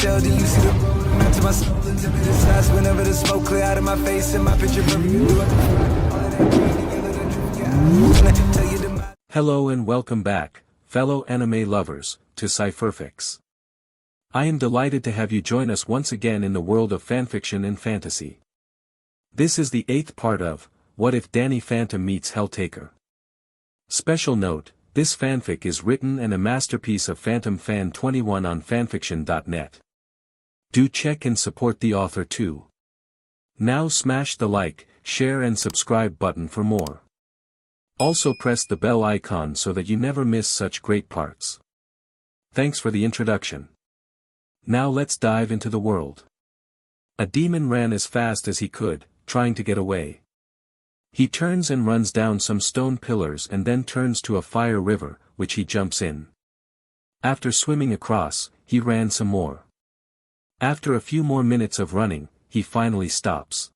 tell, do you see the road? I'm out to my soul into the sides whenever the smoke clear out of my face and my picture perfect. Hello and welcome back, fellow anime lovers, to Cypherfics. I am delighted to have you join us once again in the world of fanfiction and fantasy. This is the 8th part of, What If Dannyphantom Meets Helltaker? Special note, this fanfic is written and a masterpiece of Phantom Fan 21 on FANFICTIONnet. Do check and support the author too. Now smash the like, share and subscribe button for more. Also press the bell icon so that you never miss such great parts. Thanks for the introduction. Now let's dive into the world. A demon ran as fast as he could, trying to get away. He turns and runs down some stone pillars and then turns to a fire river, which he jumps in. After swimming across, he ran some more. After a few more minutes of running, he finally stops.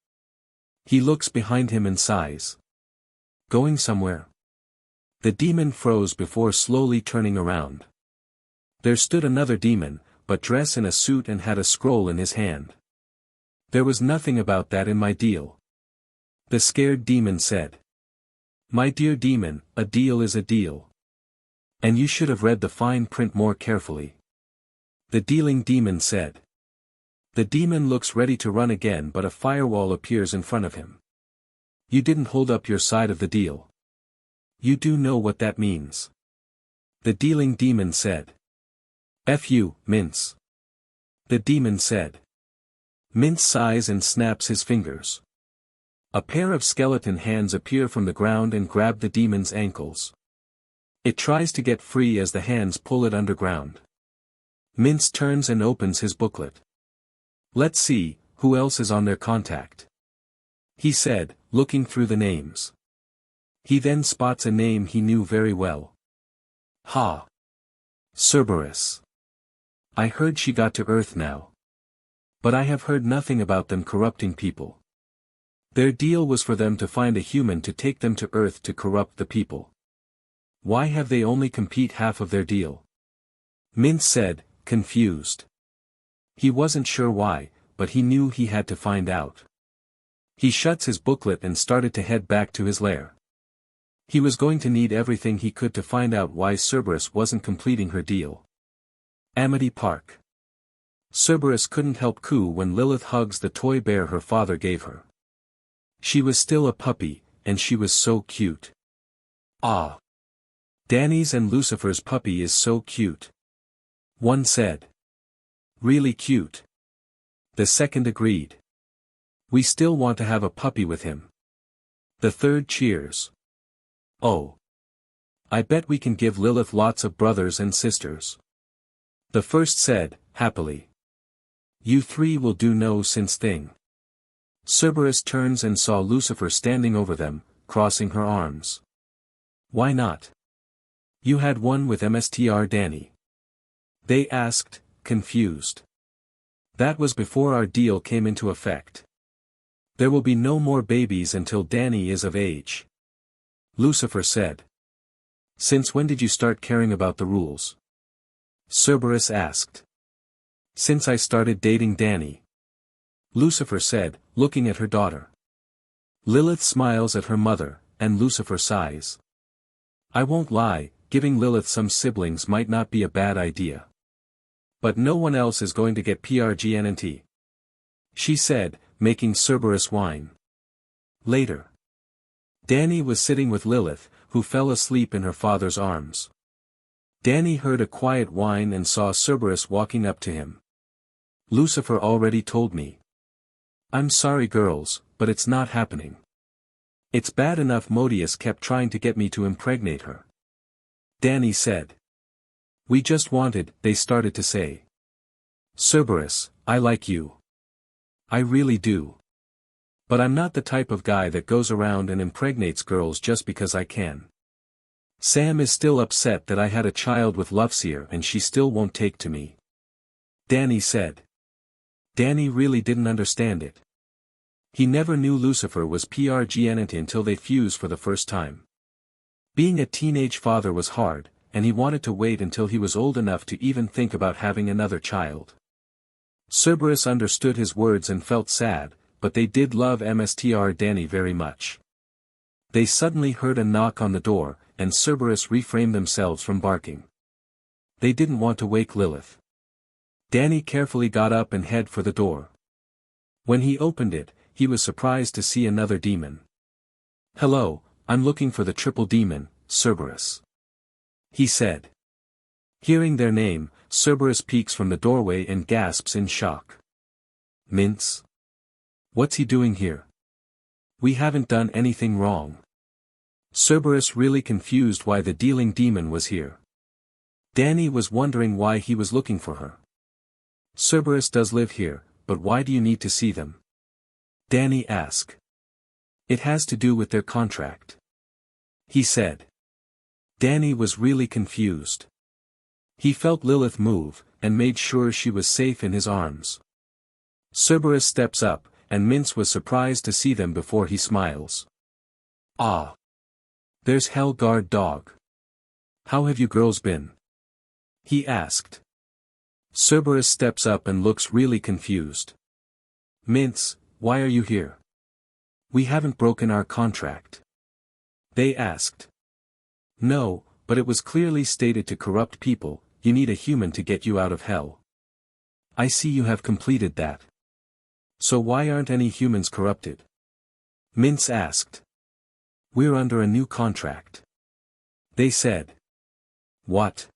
He looks behind him and sighs. Going somewhere? The demon froze before slowly turning around. There stood another demon, but dressed in a suit and had a scroll in his hand. There was nothing about that in my deal. The scared demon said. My dear demon, a deal is a deal. And you should have read the fine print more carefully. The dealing demon said. The demon looks ready to run again, but a firewall appears in front of him. You didn't hold up your side of the deal. You do know what that means. The dealing demon said. F you, Mince. The demon said. Mince sighs and snaps his fingers. A pair of skeleton hands appear from the ground and grab the demon's ankles. It tries to get free as the hands pull it underground. Mince turns and opens his booklet. Let's see, who else is on their contact? He said, looking through the names. He then spots a name he knew very well. Ha! Cerberus. I heard she got to Earth now. But I have heard nothing about them corrupting people. Their deal was for them to find a human to take them to Earth to corrupt the people. Why have they only complete half of their deal? Mince said, confused. He wasn't sure why, but he knew he had to find out. He shuts his booklet and started to head back to his lair. He was going to need everything he could to find out why Cerberus wasn't completing her deal. Amity Park. Cerberus couldn't help coo when Lilith hugs the toy bear her father gave her. She was still a puppy, and she was so cute. Ah! Danny's and Lucifer's puppy is so cute. One said. Really cute. The second agreed. We still want to have a puppy with him. The third cheers. Oh. I bet we can give Lilith lots of brothers and sisters. The first said, happily. You three will do no since thing. Cerberus turns and saw Lucifer standing over them, crossing her arms. Why not? You had one with Mstr Danny. They asked, confused. That was before our deal came into effect. There will be no more babies until Danny is of age. Lucifer said. Since when did you start caring about the rules? Cerberus asked. Since I started dating Danny. Lucifer said, looking at her daughter. Lilith smiles at her mother, and Lucifer sighs. I won't lie, giving Lilith some siblings might not be a bad idea. But no one else is going to get PRGNT. She said, making Cerberus whine. Later. Danny was sitting with Lilith, who fell asleep in her father's arms. Danny heard a quiet whine and saw Cerberus walking up to him. Lucifer already told me. I'm sorry girls, but it's not happening. It's bad enough Modius kept trying to get me to impregnate her. Danny said. We just wanted, they started to say. Cerberus, I like you. I really do. But I'm not the type of guy that goes around and impregnates girls just because I can. Sam is still upset that I had a child with Lufsier and she still won't take to me. Danny said. Danny really didn't understand it. He never knew Lucifer was PRGNT until they fused for the first time. Being a teenage father was hard, and he wanted to wait until he was old enough to even think about having another child. Cerberus understood his words and felt sad, but they did love Mr. Danny very much. They suddenly heard a knock on the door, and Cerberus refrained themselves from barking. They didn't want to wake Lilith. Danny carefully got up and headed for the door. When he opened it, he was surprised to see another demon. "Hello, I'm looking for the triple demon, Cerberus," he said. Hearing their name, Cerberus peeks from the doorway and gasps in shock. "Mince? What's he doing here? We haven't done anything wrong." Cerberus really confused why the dealing demon was here. Danny was wondering why he was looking for her. "Cerberus does live here, but why do you need to see them?" Danny asked. "It has to do with their contract," he said. Danny was really confused. He felt Lilith move, and made sure she was safe in his arms. Cerberus steps up, and Mince was surprised to see them before he smiles. "Ah! There's Hellguard Dog. How have you girls been?" he asked. Cerberus steps up and looks really confused. "Mince, why are you here? We haven't broken our contract," they asked. "No, but it was clearly stated to corrupt people, you need a human to get you out of hell. I see you have completed that. So why aren't any humans corrupted?" Mince asked. "We're under a new contract," they said. "What?"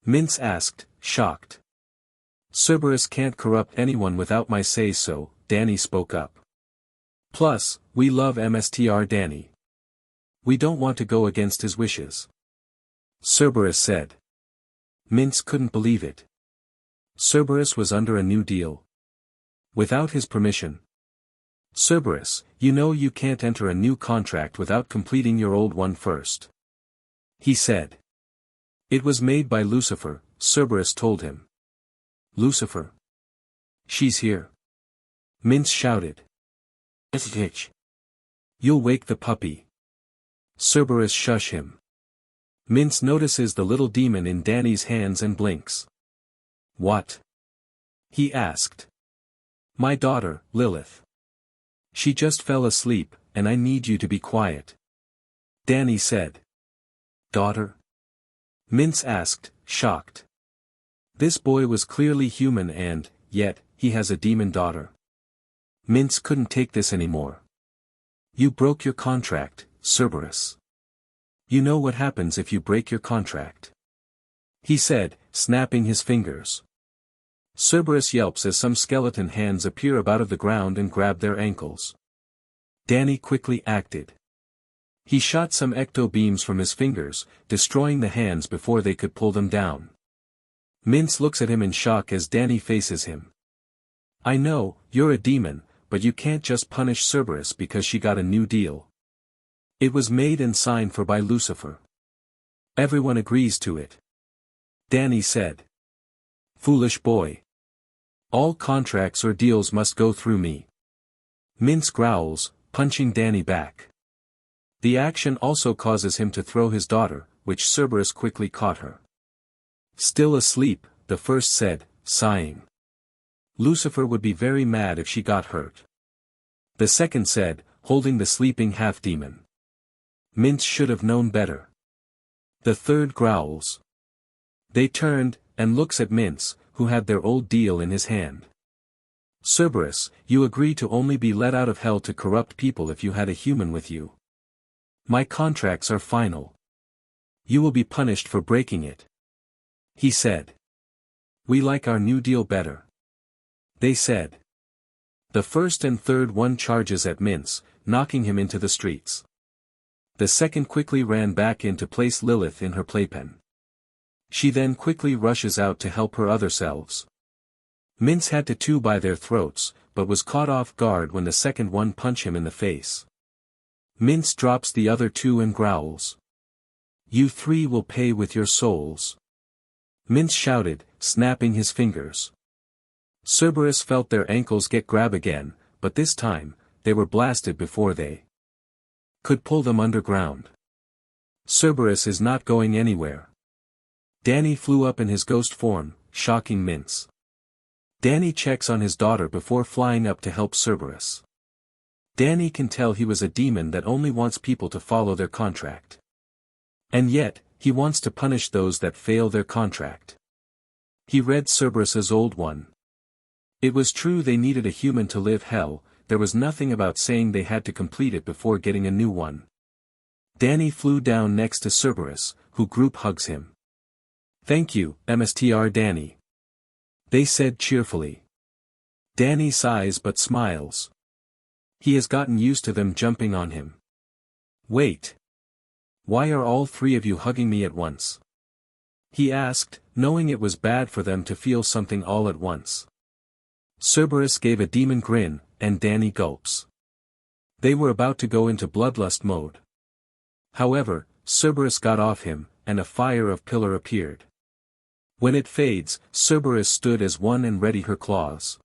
Mince asked, shocked. "Cerberus can't corrupt anyone without my say-so," Danny spoke up. "Plus, we love Mr. Danny. We don't want to go against his wishes," Cerberus said. Mince couldn't believe it. Cerberus was under a new deal. Without his permission. "Cerberus, you know you can't enter a new contract without completing your old one first," he said. "It was made by Lucifer," Cerberus told him. "Lucifer? She's here," Mince shouted. "You'll wake the puppy." Cerberus shush him. Mince notices the little demon in Danny's hands and blinks. "What?" he asked. "My daughter, Lilith. She just fell asleep, and I need you to be quiet," Danny said. "Daughter?" Mince asked, shocked. This boy was clearly human and, yet, he has a demon daughter. Mince couldn't take this anymore. "You broke your contract, Cerberus. You know what happens if you break your contract," he said, snapping his fingers. Cerberus yelps as some skeleton hands appear out of the ground and grab their ankles. Danny quickly acted. He shot some ecto beams from his fingers, destroying the hands before they could pull them down. Mince looks at him in shock as Danny faces him. "I know, you're a demon, but you can't just punish Cerberus because she got a new deal. It was made and signed for by Lucifer. Everyone agrees to it," Danny said. "Foolish boy. All contracts or deals must go through me." Mince growls, punching Danny back. The action also causes him to throw his daughter, which Cerberus quickly caught her. "Still asleep," the first said, sighing. "Lucifer would be very mad if she got hurt." The second said, holding the sleeping half-demon. "Mince should have known better." The third growls. They turned, and looks at Mince, who had their old deal in his hand. "Cerberus, you agree to only be let out of hell to corrupt people if you had a human with you. My contracts are final. You will be punished for breaking it," he said. "We like our new deal better," they said. The first and third one charges at Mince, knocking him into the streets. The second quickly ran back in to place Lilith in her playpen. She then quickly rushes out to help her other selves. Mince had to two by their throats, but was caught off guard when the second one punched him in the face. Mince drops the other two and growls. "You three will pay with your souls," Mince shouted, snapping his fingers. Cerberus felt their ankles get grab again, but this time, they were blasted before they could pull them underground. Cerberus is not going anywhere. Danny flew up in his ghost form, shocking Mince. Danny checks on his daughter before flying up to help Cerberus. Danny can tell he was a demon that only wants people to follow their contract. And yet, he wants to punish those that fail their contract. He read Cerberus's old one. It was true they needed a human to live hell, there was nothing about saying they had to complete it before getting a new one. Danny flew down next to Cerberus, who group hugs him. "Thank you, Mr. Danny," they said cheerfully. Danny sighs but smiles. He has gotten used to them jumping on him. "Wait. Why are all three of you hugging me at once?" he asked, knowing it was bad for them to feel something all at once. Cerberus gave a demon grin, and Danny gulps. They were about to go into bloodlust mode. However, Cerberus got off him, and a fire of pillar appeared. When it fades, Cerberus stood as one and ready her claws.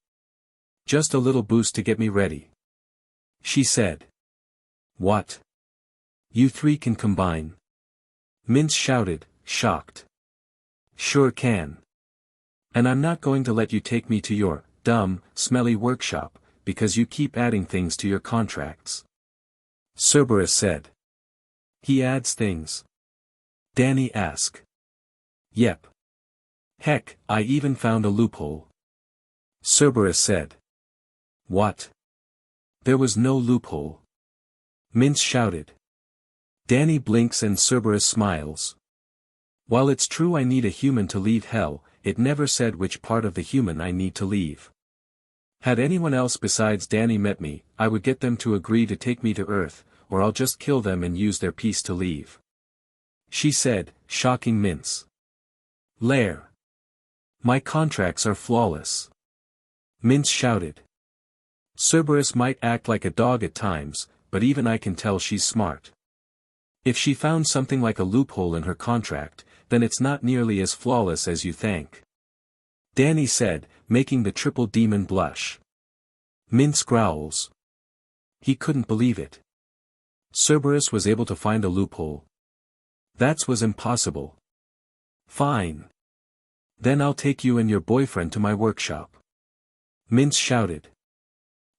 "Just a little boost to get me ready," she said. "What? You three can combine?" Mince shouted, shocked. "Sure can. And I'm not going to let you take me to your dumb, smelly workshop, because you keep adding things to your contracts," Cerberus said. "He adds things?" Danny asked. "Yep. Heck, I even found a loophole," Cerberus said. "What? There was no loophole," Mince shouted. Danny blinks and Cerberus smiles. "While it's true I need a human to leave hell, it never said which part of the human I need to leave. Had anyone else besides Danny met me, I would get them to agree to take me to Earth, or I'll just kill them and use their piece to leave," she said, shocking Mince. "Lair. My contracts are flawless," Mince shouted. "Cerberus might act like a dog at times, but even I can tell she's smart. If she found something like a loophole in her contract, then it's not nearly as flawless as you think," Danny said, making the triple demon blush. Mince growls. He couldn't believe it. Cerberus was able to find a loophole. That was impossible. "Fine. Then I'll take you and your boyfriend to my workshop," Mince shouted.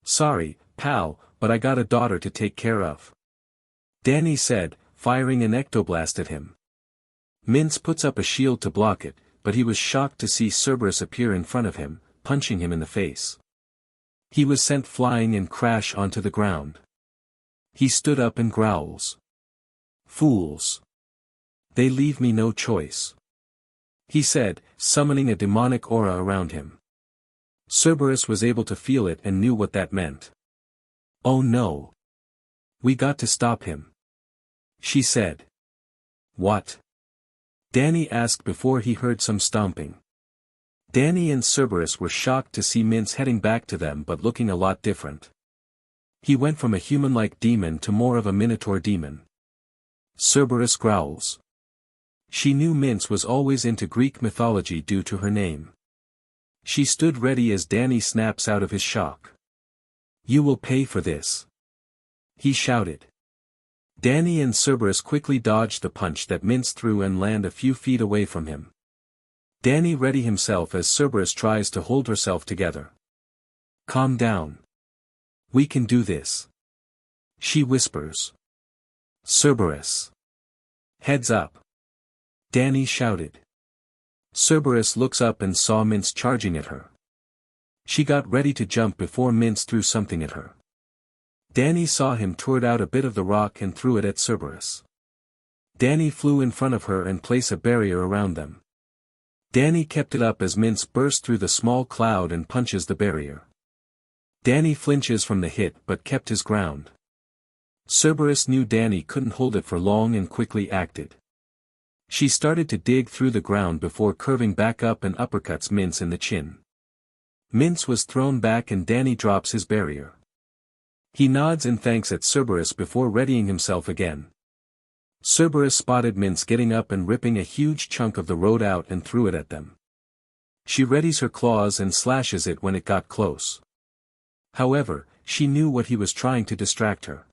"Sorry, pal, but I got a daughter to take care of," Danny said, firing an ectoblast at him. Mince puts up a shield to block it, but he was shocked to see Cerberus appear in front of him, punching him in the face. He was sent flying and crash onto the ground. He stood up and growls. "Fools. They leave me no choice," he said, summoning a demonic aura around him. Cerberus was able to feel it and knew what that meant. "Oh no. We got to stop him," she said. "What?" Danny asked before he heard some stomping. Danny and Cerberus were shocked to see Mince heading back to them but looking a lot different. He went from a human-like demon to more of a minotaur demon. Cerberus growls. She knew Mince was always into Greek mythology due to her name. She stood ready as Danny snaps out of his shock. "You will pay for this," he shouted. Danny and Cerberus quickly dodged the punch that Mince threw and land a few feet away from him. Danny ready himself as Cerberus tries to hold herself together. "Calm down. We can do this," she whispers. Cerberus. "Heads up," Danny shouted. Cerberus looks up and saw Mince charging at her. She got ready to jump before Mince threw something at her. Danny saw him toward out a bit of the rock and threw it at Cerberus. Danny flew in front of her and placed a barrier around them. Danny kept it up as Mince burst through the small cloud and punches the barrier. Danny flinches from the hit but kept his ground. Cerberus knew Danny couldn't hold it for long and quickly acted. She started to dig through the ground before curving back up and uppercuts Mince in the chin. Mince was thrown back and Danny drops his barrier. He nods in thanks at Cerberus before readying himself again. Cerberus spotted Mince getting up and ripping a huge chunk of the road out and threw it at them. She readies her claws and slashes it when it got close. However, she knew what he was trying to distract her.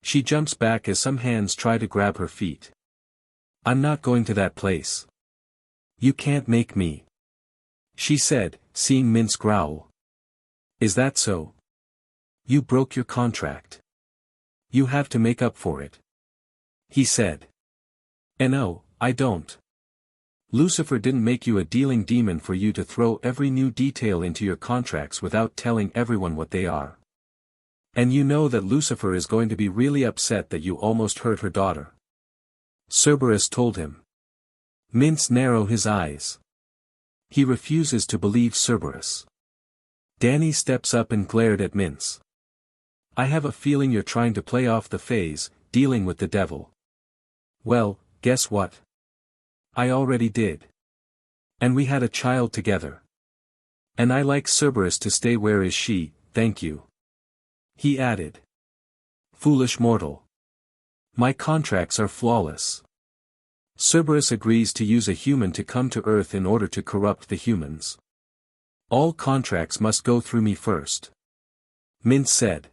She jumps back as some hands try to grab her feet. "I'm not going to that place. You can't make me," she said, seeing Mince growl. Is that so? You broke your contract. You have to make up for it. He said. No, I don't. Lucifer didn't make you a dealing demon for you to throw every new detail into your contracts without telling everyone what they are. And you know that Lucifer is going to be really upset that you almost hurt her daughter. Cerberus told him. Mince narrowed his eyes. He refuses to believe Cerberus. Danny steps up and glared at Mince. I have a feeling you're trying to play off the phase, dealing with the devil. Well, guess what? I already did. And we had a child together. And I like Cerberus to stay. Where is she, thank you? He added. Foolish mortal. My contracts are flawless. Cerberus agrees to use a human to come to Earth in order to corrupt the humans. All contracts must go through me first. Mince said.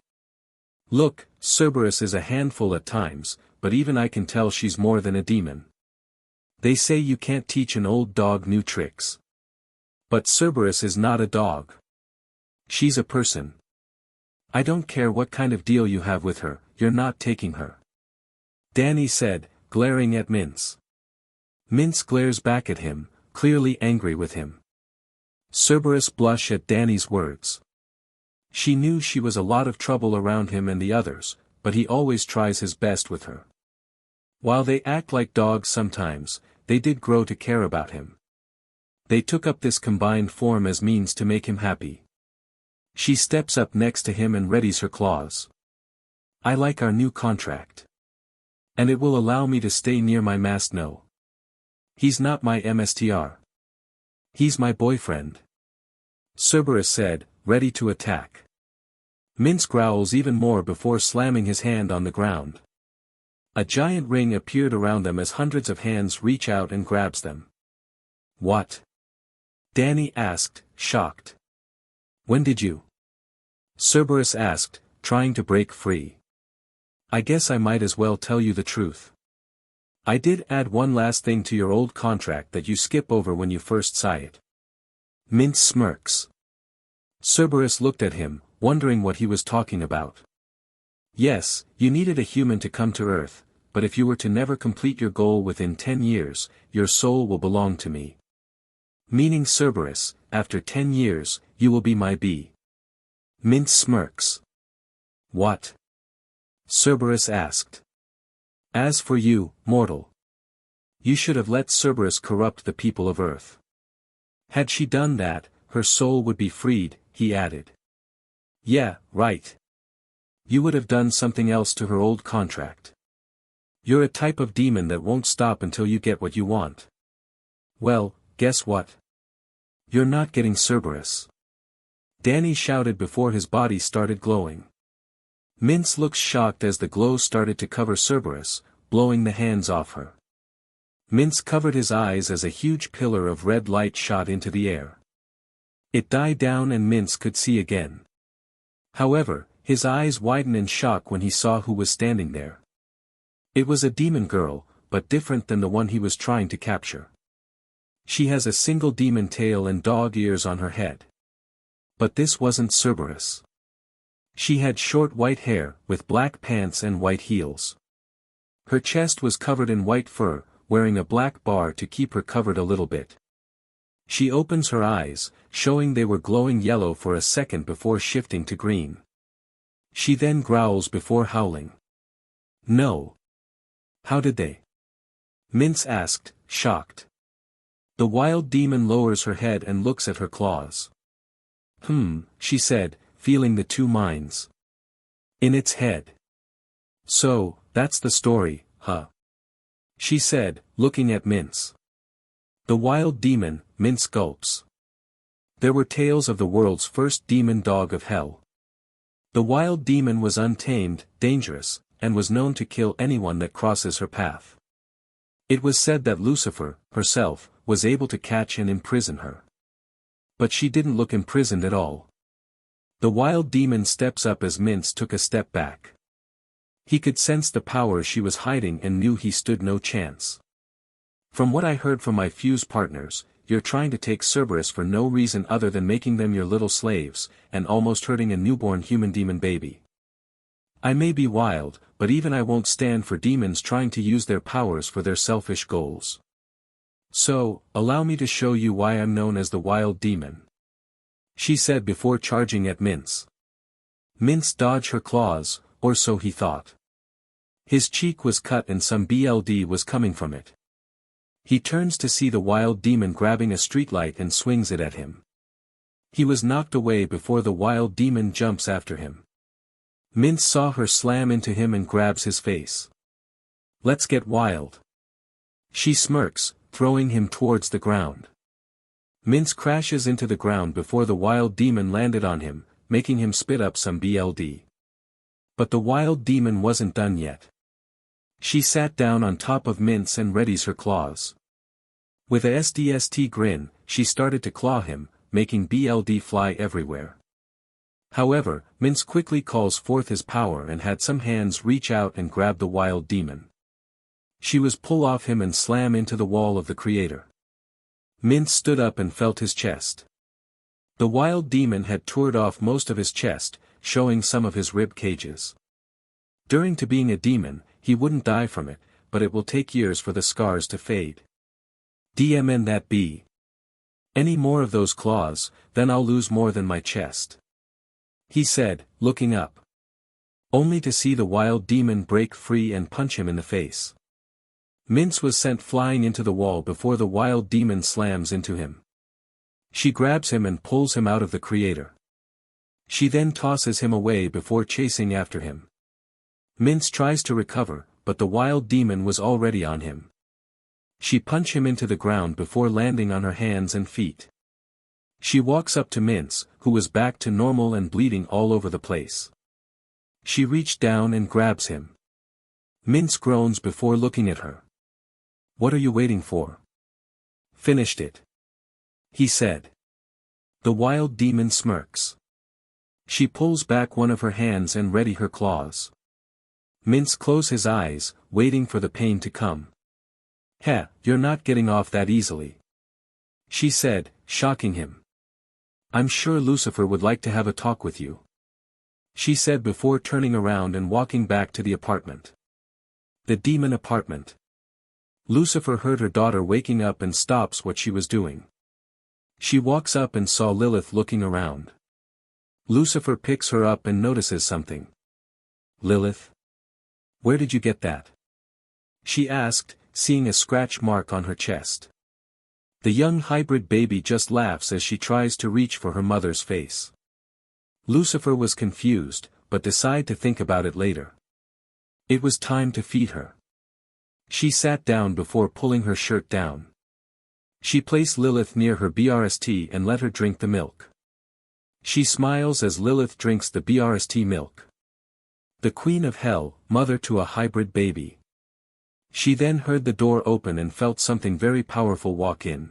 Look, Cerberus is a handful at times, but even I can tell she's more than a demon. They say you can't teach an old dog new tricks. But Cerberus is not a dog. She's a person. I don't care what kind of deal you have with her, you're not taking her. Danny said, glaring at Mince. Mince glares back at him, clearly angry with him. Cerberus blushed at Danny's words. She knew she was a lot of trouble around him and the others, but he always tries his best with her. While they act like dogs sometimes, they did grow to care about him. They took up this combined form as means to make him happy. She steps up next to him and readies her claws. I like our new contract. And it will allow me to stay near my master. No. He's not my MSTR. He's my boyfriend. Cerberus said, ready to attack. Mince growls even more before slamming his hand on the ground. A giant ring appeared around them as hundreds of hands reach out and grabs them. What? Danny asked, shocked. When did you? Cerberus asked, trying to break free. I guess I might as well tell you the truth. I did add one last thing to your old contract that you skip over when you first saw it. Mince smirks. Cerberus looked at him, wondering what he was talking about. Yes, you needed a human to come to Earth, but if you were to never complete your goal within 10 years, your soul will belong to me. Meaning Cerberus, after 10 years, you will be my bee. Mince smirks. What? Cerberus asked. As for you, mortal. You should have let Cerberus corrupt the people of Earth. Had she done that, her soul would be freed, he added. Yeah, right. You would have done something else to her old contract. You're a type of demon that won't stop until you get what you want. Well, guess what? You're not getting Cerberus. Danny shouted before his body started glowing. Mince looks shocked as the glow started to cover Cerberus, blowing the hands off her. Mince covered his eyes as a huge pillar of red light shot into the air. It died down and Mince could see again. However, his eyes widened in shock when he saw who was standing there. It was a demon girl, but different than the one he was trying to capture. She has a single demon tail and dog ears on her head. But this wasn't Cerberus. She had short white hair, with black pants and white heels. Her chest was covered in white fur, wearing a black bar to keep her covered a little bit. She opens her eyes, showing they were glowing yellow for a second before shifting to green. She then growls before howling. No. How did they? Mince asked, shocked. The wild demon lowers her head and looks at her claws. She said, feeling the two minds in its head. So, that's the story, huh? She said, looking at Mince. The wild demon, Mince gulps. There were tales of the world's first demon dog of hell. The wild demon was untamed, dangerous, and was known to kill anyone that crosses her path. It was said that Lucifer, herself, was able to catch and imprison her. But she didn't look imprisoned at all. The wild demon steps up as Mince took a step back. He could sense the power she was hiding and knew he stood no chance. From what I heard from my fuse partners, you're trying to take Cerberus for no reason other than making them your little slaves, and almost hurting a newborn human demon baby. I may be wild, but even I won't stand for demons trying to use their powers for their selfish goals. So, allow me to show you why I'm known as the wild demon," she said before charging at Mince. Mince dodged her claws, or so he thought. His cheek was cut and some blood was coming from it. He turns to see the wild demon grabbing a streetlight and swings it at him. He was knocked away before the wild demon jumps after him. Mince saw her slam into him and grabs his face. "Let's get wild." She smirks, throwing him towards the ground. Mince crashes into the ground before the wild demon landed on him, making him spit up some blood. But the wild demon wasn't done yet. She sat down on top of Mince and readies her claws. With a SDST grin, she started to claw him, making blood fly everywhere. However, Mince quickly calls forth his power and had some hands reach out and grab the wild demon. She was pull off him and slam into the wall of the creator. Mince stood up and felt his chest. The wild demon had tore off most of his chest, showing some of his rib cages. During to being a demon, he wouldn't die from it, but it will take years for the scars to fade. DMN that be. Any more of those claws, then I'll lose more than my chest," he said, looking up. Only to see the wild demon break free and punch him in the face. Mince was sent flying into the wall before the wild demon slams into him. She grabs him and pulls him out of the creator. She then tosses him away before chasing after him. Mince tries to recover, but the wild demon was already on him. She punches him into the ground before landing on her hands and feet. She walks up to Mince, who was back to normal and bleeding all over the place. She reached down and grabs him. Mince groans before looking at her. "What are you waiting for?" "Finished it," he said. The wild demon smirks. She pulls back one of her hands and ready her claws. Mince closes his eyes, waiting for the pain to come. "Heh, you're not getting off that easily," she said, shocking him. "I'm sure Lucifer would like to have a talk with you," she said before turning around and walking back to the apartment. The demon apartment. Lucifer heard her daughter waking up and stops what she was doing. She walks up and saw Lilith looking around. Lucifer picks her up and notices something. "Lilith? Where did you get that?" she asked, seeing a scratch mark on her chest. The young hybrid baby just laughs as she tries to reach for her mother's face. Lucifer was confused, but decided to think about it later. It was time to feed her. She sat down before pulling her shirt down. She placed Lilith near her BRST and let her drink the milk. She smiles as Lilith drinks the BRST milk. The Queen of Hell, mother to a hybrid baby. She then heard the door open and felt something very powerful walk in.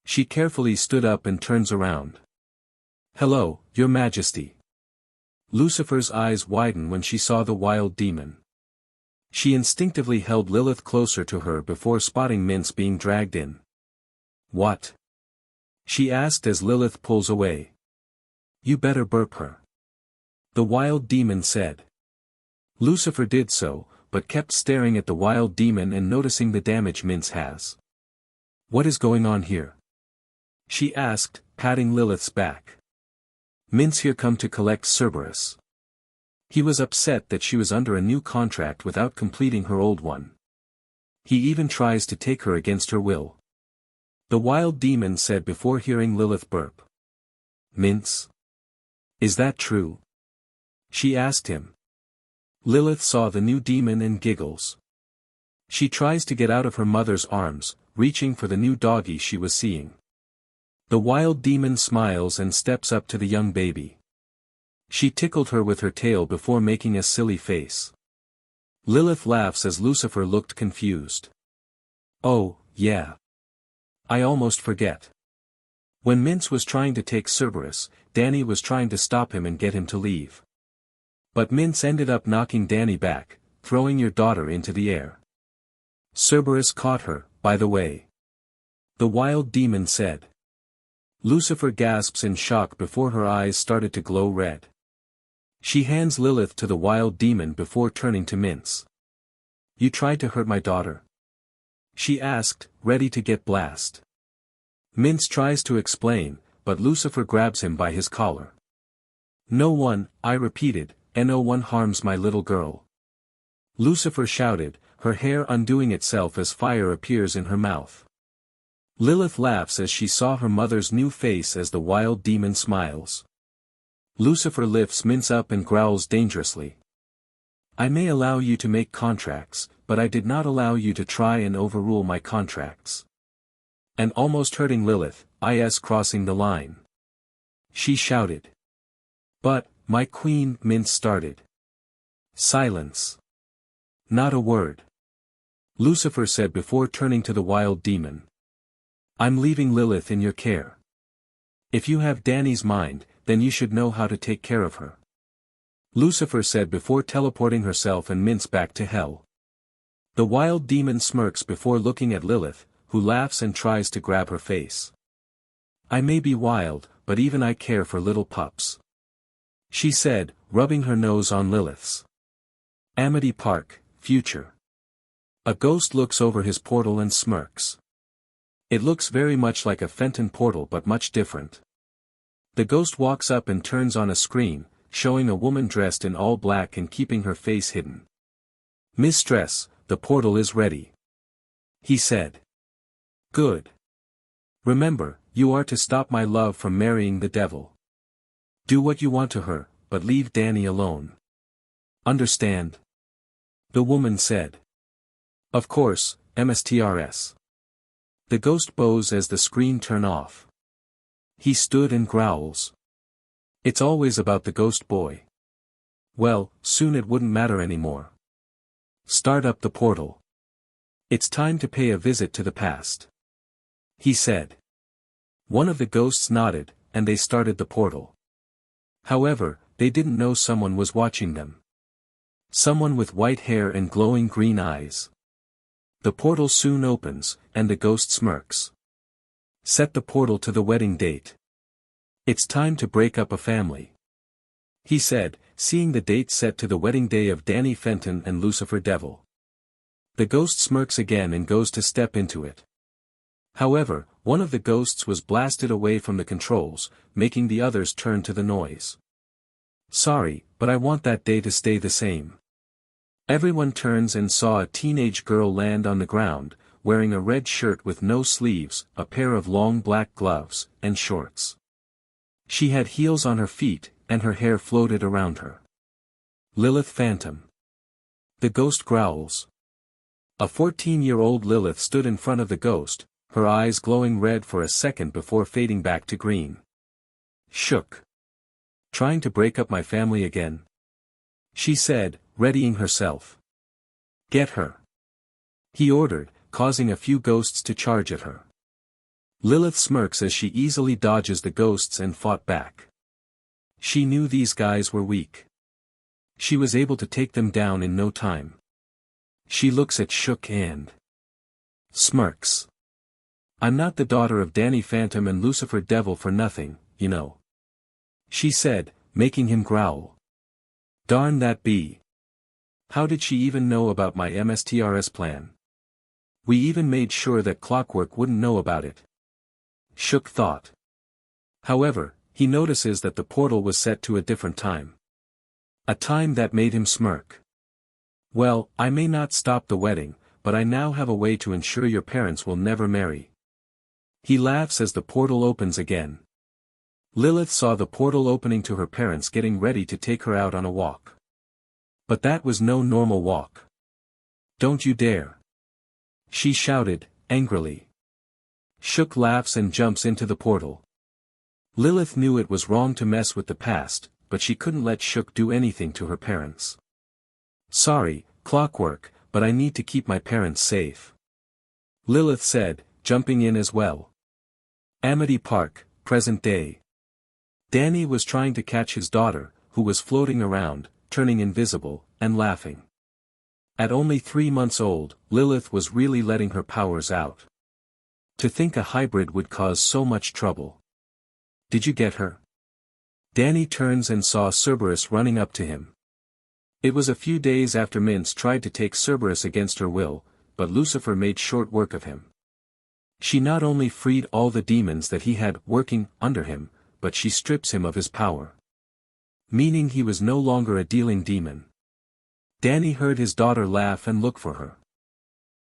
She carefully stood up and turns around. "Hello, Your Majesty." Lucifer's eyes widened when she saw the wild demon. She instinctively held Lilith closer to her before spotting Mince being dragged in. "What?" she asked as Lilith pulls away. "You better burp her," the wild demon said. Lucifer did so, but kept staring at the wild demon and noticing the damage Mince has. "What is going on here?" she asked, patting Lilith's back. "Mince here come to collect Cerberus." He was upset that she was under a new contract without completing her old one. He even tries to take her against her will. The wild demon said before hearing Lilith burp. "Mince? Is that true?" she asked him. Lilith saw the new demon and giggles. She tries to get out of her mother's arms, reaching for the new doggy she was seeing. The wild demon smiles and steps up to the young baby. She tickled her with her tail before making a silly face. Lilith laughs as Lucifer looked confused. "Oh, yeah. I almost forget." When Mince was trying to take Cerberus, Danny was trying to stop him and get him to leave. But Mince ended up knocking Danny back, throwing your daughter into the air. Cerberus caught her, by the way. The wild demon said. Lucifer gasps in shock before her eyes started to glow red. She hands Lilith to the wild demon before turning to Mince. You tried to hurt my daughter? She asked, ready to get blast. Mince tries to explain, but Lucifer grabs him by his collar. No one, I repeated, no one harms my little girl. Lucifer shouted, her hair undoing itself as fire appears in her mouth. Lilith laughs as she saw her mother's new face as the wild demon smiles. Lucifer lifts Mince up and growls dangerously. I may allow you to make contracts, but I did not allow you to try and overrule my contracts. And almost hurting Lilith, crossing the line. She shouted. But, my queen, Mince started. Silence. Not a word. Lucifer said before turning to the wild demon. I'm leaving Lilith in your care. If you have Danny's mind, then you should know how to take care of her. Lucifer said before teleporting herself and Mince back to hell. The wild demon smirks before looking at Lilith, who laughs and tries to grab her face. I may be wild, but even I care for little pups. She said, rubbing her nose on Lilith's. Amity Park, future. A ghost looks over his portal and smirks. It looks very much like a Fenton portal but much different. The ghost walks up and turns on a screen, showing a woman dressed in all black and keeping her face hidden. Mistress, the portal is ready. He said. Good. Remember, you are to stop my love from marrying the devil. Do what you want to her, but leave Danny alone. Understand? The woman said. Of course, Mstrs. The ghost bows as the screen turn off. He stood and growls. It's always about the ghost boy. Well, soon it wouldn't matter anymore. Start up the portal. It's time to pay a visit to the past. He said. One of the ghosts nodded, and they started the portal. However, they didn't know someone was watching them. Someone with white hair and glowing green eyes. The portal soon opens, and the ghost smirks. Set the portal to the wedding date. It's time to break up a family. He said, seeing the date set to the wedding day of Danny Phantom and Lucifer Devil. The ghost smirks again and goes to step into it. However, one of the ghosts was blasted away from the controls, making the others turn to the noise. Sorry, but I want that day to stay the same. Everyone turns and saw a teenage girl land on the ground, wearing a red shirt with no sleeves, a pair of long black gloves, and shorts. She had heels on her feet, and her hair floated around her. Lilith Phantom. The ghost growls. A 14-year-old Lilith stood in front of the ghost, her eyes glowing red for a second before fading back to green. Shook. Trying to break up my family again? She said, readying herself. Get her. He ordered, causing a few ghosts to charge at her. Lilith smirks as she easily dodges the ghosts and fought back. She knew these guys were weak. She was able to take them down in no time. She looks at Shook and smirks. I'm not the daughter of Danny Phantom and Lucifer Devil for nothing, you know. She said, making him growl. Darn that bee. How did she even know about my MSTRS plan? We even made sure that Clockwork wouldn't know about it. Shook thought. However, he notices that the portal was set to a different time. A time that made him smirk. Well, I may not stop the wedding, but I now have a way to ensure your parents will never marry. He laughs as the portal opens again. Lilith saw the portal opening to her parents getting ready to take her out on a walk. But that was no normal walk. Don't you dare. She shouted, angrily. Shook laughs and jumps into the portal. Lilith knew it was wrong to mess with the past, but she couldn't let Shook do anything to her parents. Sorry, Clockwork, but I need to keep my parents safe. Lilith said, jumping in as well. Amity Park, present day. Danny was trying to catch his daughter, who was floating around, turning invisible, and laughing. At only 3 months old, Lilith was really letting her powers out. To think a hybrid would cause so much trouble. Did you get her? Danny turns and saw Cerberus running up to him. It was a few days after Mince tried to take Cerberus against her will, but Lucifer made short work of him. She not only freed all the demons that he had working under him, but she strips him of his power. Meaning he was no longer a dealing demon. Danny heard his daughter laugh and look for her.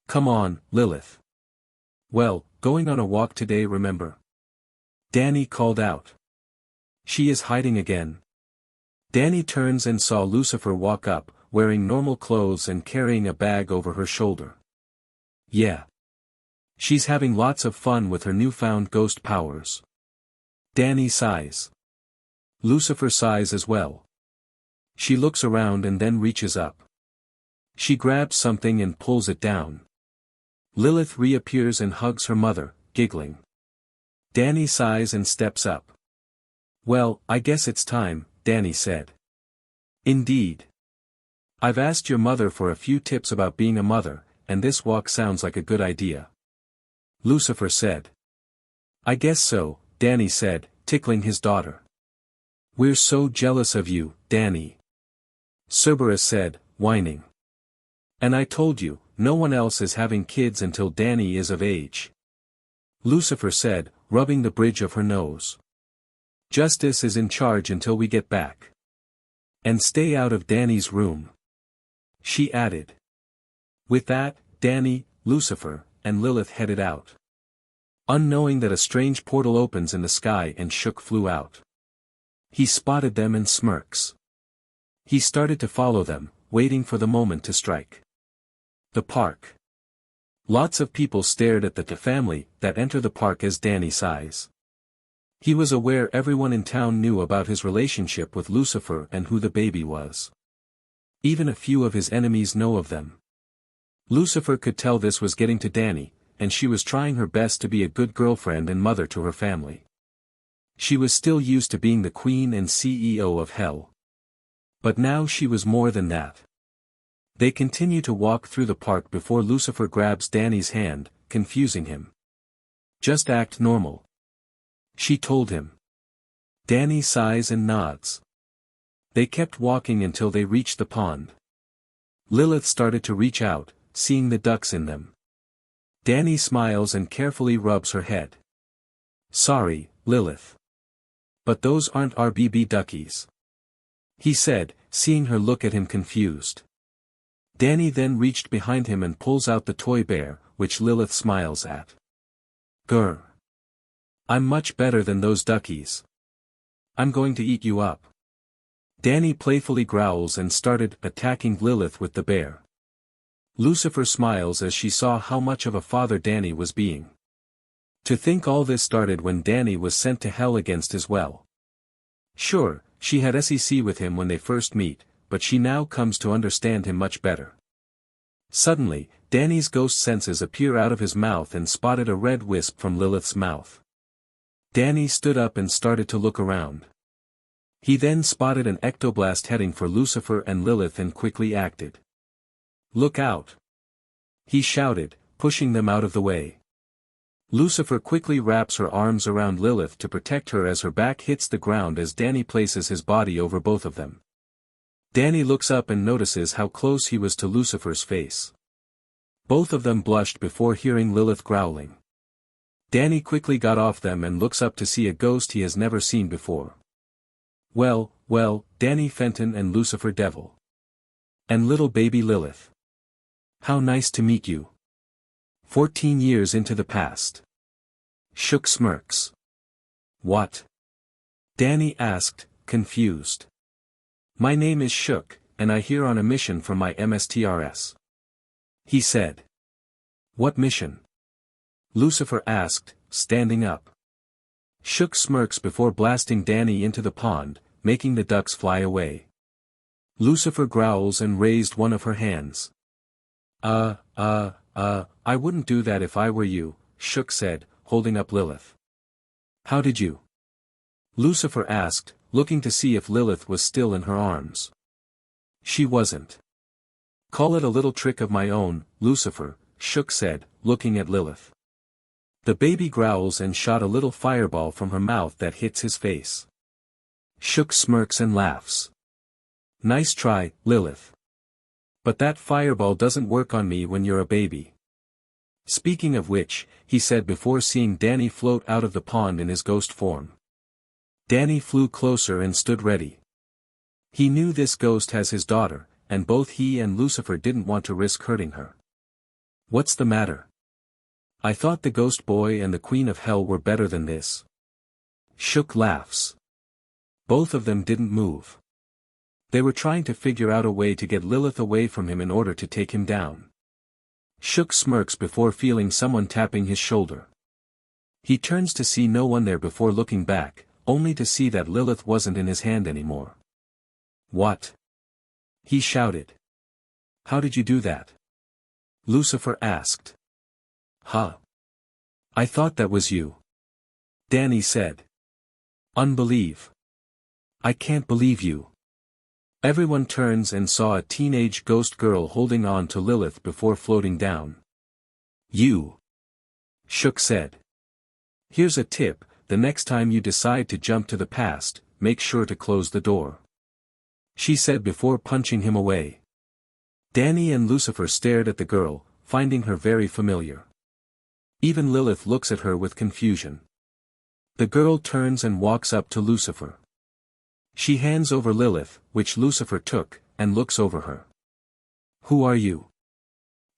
Come on, Lilith. Well, going on a walk today, remember? Danny called out. She is hiding again. Danny turns and saw Lucifer walk up, wearing normal clothes and carrying a bag over her shoulder. Yeah. She's having lots of fun with her newfound ghost powers. Danny sighs. Lucifer sighs as well. She looks around and then reaches up. She grabs something and pulls it down. Lilith reappears and hugs her mother, giggling. Danny sighs and steps up. Well, I guess it's time, Danny said. Indeed. I've asked your mother for a few tips about being a mother, and this walk sounds like a good idea. Lucifer said. I guess so, Danny said, tickling his daughter. We're so jealous of you, Danny. Cerberus said, whining. And I told you, no one else is having kids until Danny is of age. Lucifer said, rubbing the bridge of her nose. Justice is in charge until we get back. And stay out of Danny's room. She added. With that, Danny, Lucifer, and Lilith headed out. Unknowing that a strange portal opens in the sky and Shook flew out. He spotted them and smirks. He started to follow them, waiting for the moment to strike. The park. Lots of people stared at the family that enter the park as Danny sighs. He was aware everyone in town knew about his relationship with Lucifer and who the baby was. Even a few of his enemies know of them. Lucifer could tell this was getting to Danny, and she was trying her best to be a good girlfriend and mother to her family. She was still used to being the queen and CEO of hell. But now she was more than that. They continue to walk through the park before Lucifer grabs Danny's hand, confusing him. Just act normal. She told him. Danny sighs and nods. They kept walking until they reached the pond. Lilith started to reach out, seeing the ducks in them. Danny smiles and carefully rubs her head. Sorry, Lilith. But those aren't our BB duckies. He said, seeing her look at him confused. Danny then reached behind him and pulls out the toy bear, which Lilith smiles at. Grr. I'm much better than those duckies. I'm going to eat you up. Danny playfully growls and started attacking Lilith with the bear. Lucifer smiles as she saw how much of a father Danny was being. To think all this started when Danny was sent to hell against his will. Sure, she had SEC with him when they first meet, but she now comes to understand him much better. Suddenly, Danny's ghost senses appear out of his mouth and spotted a red wisp from Lilith's mouth. Danny stood up and started to look around. He then spotted an ectoblast heading for Lucifer and Lilith and quickly acted. Look out! He shouted, pushing them out of the way. Lucifer quickly wraps her arms around Lilith to protect her as her back hits the ground as Danny places his body over both of them. Danny looks up and notices how close he was to Lucifer's face. Both of them blushed before hearing Lilith growling. Danny quickly got off them and looks up to see a ghost he has never seen before. Well, dannyphantom and Lucifer Devil. And little baby Lilith. How nice to meet you. 14 years into the past. Shook smirks. What? Danny asked, confused. My name is Shook, and I here on a mission from my MSTRS. He said. What mission? Lucifer asked, standing up. Shook smirks before blasting Danny into the pond, making the ducks fly away. Lucifer growls and raised one of her hands. I wouldn't do that if I were you, Shook said, holding up Lilith. How did you? Lucifer asked, looking to see if Lilith was still in her arms. She wasn't. Call it a little trick of my own, Lucifer, Shook said, looking at Lilith. The baby growls and shot a little fireball from her mouth that hits his face. Shook smirks and laughs. Nice try, Lilith. But that fireball doesn't work on me when you're a baby. Speaking of which, he said before seeing Danny float out of the pond in his ghost form. Danny flew closer and stood ready. He knew this ghost has his daughter, and both he and Lucifer didn't want to risk hurting her. What's the matter? I thought the ghost boy and the queen of hell were better than this. Shook laughs. Both of them didn't move. They were trying to figure out a way to get Lilith away from him in order to take him down. Shook smirks before feeling someone tapping his shoulder. He turns to see no one there before looking back, only to see that Lilith wasn't in his hand anymore. What? He shouted. How did you do that? Lucifer asked. Huh? I thought that was you. Danny said. Unbelieve. I can't believe you. Everyone turns and saw a teenage ghost girl holding on to Lilith before floating down. You. Shook said. Here's a tip, the next time you decide to jump to the past, make sure to close the door. She said before punching him away. Danny and Lucifer stared at the girl, finding her very familiar. Even Lilith looks at her with confusion. The girl turns and walks up to Lucifer. She hands over Lilith, which Lucifer took, and looks over her. Who are you?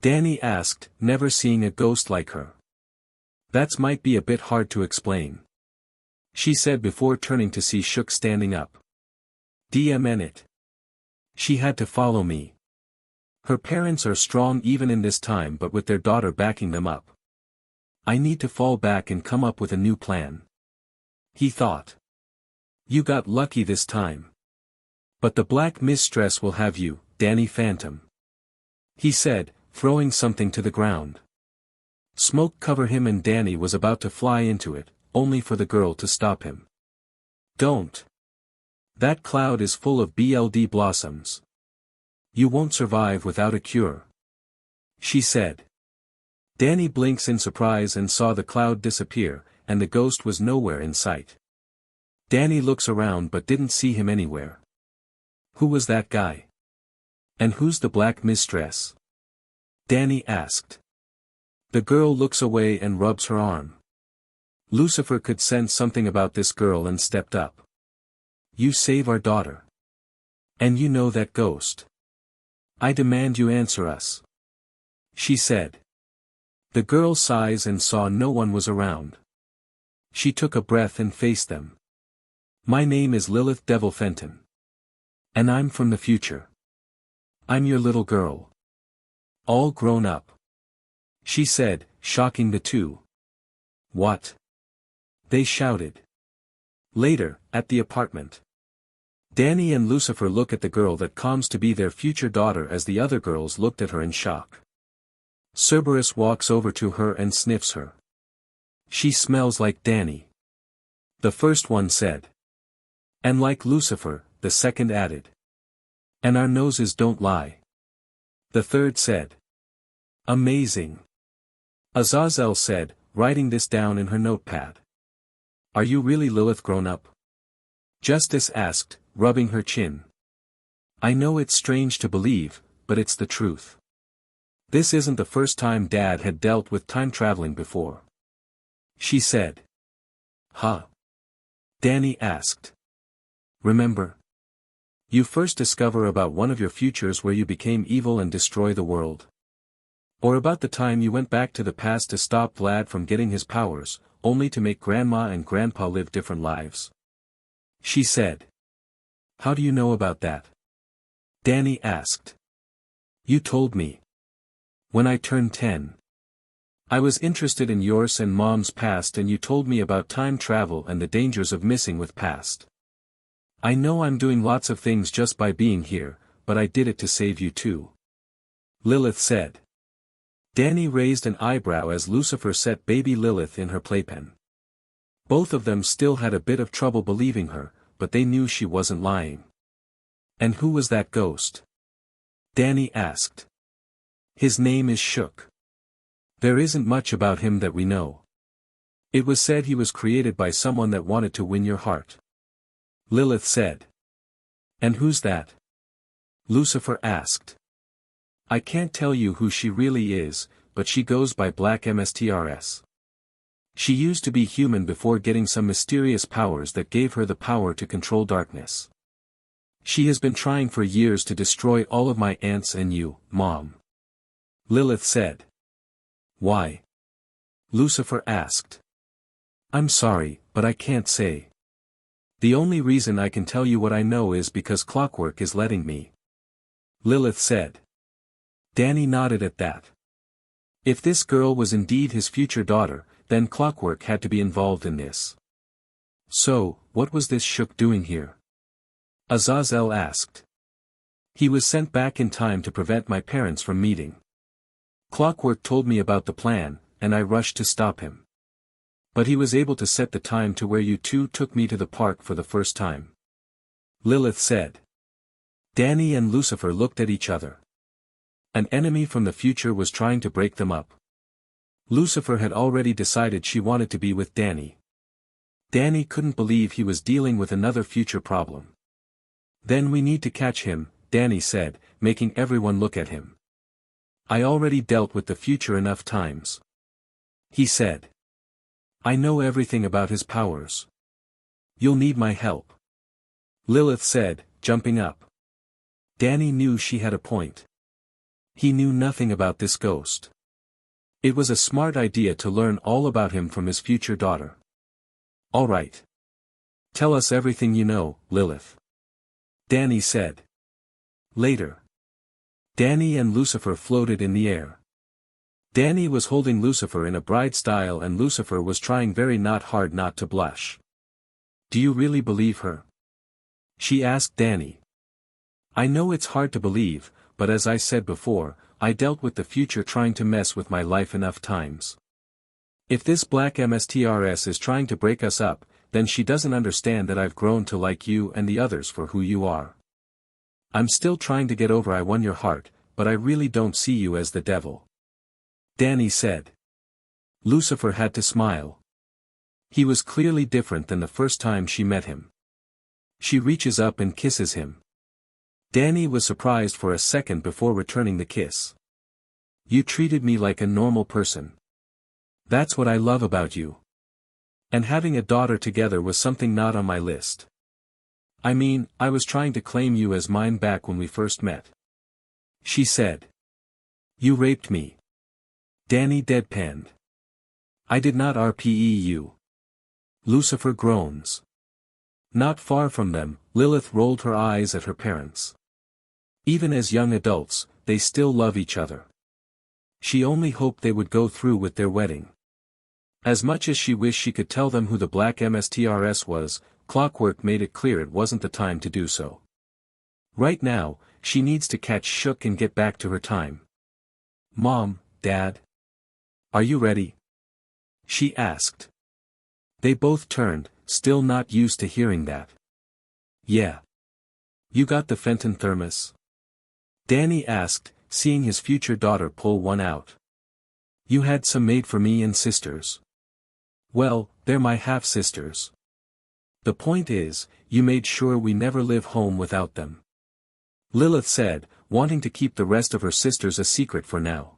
Danny asked, never seeing a ghost like her. That might be a bit hard to explain. She said before turning to see Shook standing up. It. She had to follow me. Her parents are strong even in this time, but with their daughter backing them up. I need to fall back and come up with a new plan. He thought. You got lucky this time. But the black mistress will have you, dannyphantom. He said, throwing something to the ground. Smoke covered him and Danny was about to fly into it, only for the girl to stop him. Don't. That cloud is full of BLD blossoms. You won't survive without a cure. She said. Danny blinks in surprise and saw the cloud disappear, and the ghost was nowhere in sight. Danny looks around but didn't see him anywhere. Who was that guy? And who's the black mistress? Danny asked. The girl looks away and rubs her arm. Lucifer could sense something about this girl and stepped up. You save our daughter. And you know that ghost. I demand you answer us. She said. The girl sighs and saw no one was around. She took a breath and faced them. My name is Lilith Devil Fenton. And I'm from the future. I'm your little girl. All grown up. She said, shocking the two. What? They shouted. Later, at the apartment. Danny and Lucifer look at the girl that comes to be their future daughter as the other girls looked at her in shock. Cerberus walks over to her and sniffs her. She smells like Danny. The first one said. And like Lucifer, the second added. And our noses don't lie. The third said. Amazing. Azazel said, writing this down in her notepad. Are you really Lilith grown up? Justice asked, rubbing her chin. I know it's strange to believe, but it's the truth. This isn't the first time Dad had dealt with time traveling before. She said. Huh? Danny asked. Remember? You first discover about one of your futures where you became evil and destroy the world. Or about the time you went back to the past to stop Vlad from getting his powers, only to make Grandma and Grandpa live different lives. She said. How do you know about that? Danny asked. You told me. When I turned 10. I was interested in yours and Mom's past and you told me about time travel and the dangers of missing with past. I know I'm doing lots of things just by being here, but I did it to save you too. Lilith said. Danny raised an eyebrow as Lucifer set baby Lilith in her playpen. Both of them still had a bit of trouble believing her, but they knew she wasn't lying. And who was that ghost? Danny asked. His name is Shook. There isn't much about him that we know. It was said he was created by someone that wanted to win your heart. Lilith said. And who's that? Lucifer asked. I can't tell you who she really is, but she goes by Black Mstrs. She used to be human before getting some mysterious powers that gave her the power to control darkness. She has been trying for years to destroy all of my aunts and you, Mom. Lilith said. Why? Lucifer asked. I'm sorry, but I can't say. The only reason I can tell you what I know is because Clockwork is letting me. Lilith said. Danny nodded at that. If this girl was indeed his future daughter, then Clockwork had to be involved in this. So, what was this Shook doing here? Azazel asked. He was sent back in time to prevent my parents from meeting. Clockwork told me about the plan, and I rushed to stop him. But he was able to set the time to where you two took me to the park for the first time. Lilith said. Danny and Lucifer looked at each other. An enemy from the future was trying to break them up. Lucifer had already decided she wanted to be with Danny. Danny couldn't believe he was dealing with another future problem. Then we need to catch him, Danny said, making everyone look at him. I already dealt with the future enough times. He said. I know everything about his powers. You'll need my help. Lilith said, jumping up. Danny knew she had a point. He knew nothing about this ghost. It was a smart idea to learn all about him from his future daughter. All right. Tell us everything you know, Lilith. Danny said. Later. Danny and Lucifer floated in the air. Danny was holding Lucifer in a bride style and Lucifer was trying very hard not to blush. Do you really believe her? She asked Danny. I know it's hard to believe, but as I said before, I dealt with the future trying to mess with my life enough times. If this Black Mstrs is trying to break us up, then she doesn't understand that I've grown to like you and the others for who you are. I'm still trying to get over I won your heart, but I really don't see you as the devil. Danny said. Lucifer had to smile. He was clearly different than the first time she met him. She reaches up and kisses him. Danny was surprised for a second before returning the kiss. You treated me like a normal person. That's what I love about you. And having a daughter together was something not on my list. I mean, I was trying to claim you as mine back when we first met. She said. You raped me. Danny deadpanned. I did not RPE you. Lucifer groans. Not far from them, Lilith rolled her eyes at her parents. Even as young adults, they still love each other. She only hoped they would go through with their wedding. As much as she wished she could tell them who the Black Mstrs was, Clockwork made it clear it wasn't the time to do so. Right now, she needs to catch Shook and get back to her time. Mom, Dad. Are you ready? She asked. They both turned, still not used to hearing that. Yeah. You got the Fenton thermos? Danny asked, seeing his future daughter pull one out. You had some made for me and sisters. Well, they're my half-sisters. The point is, you made sure we never live home without them. Lilith said, wanting to keep the rest of her sisters a secret for now.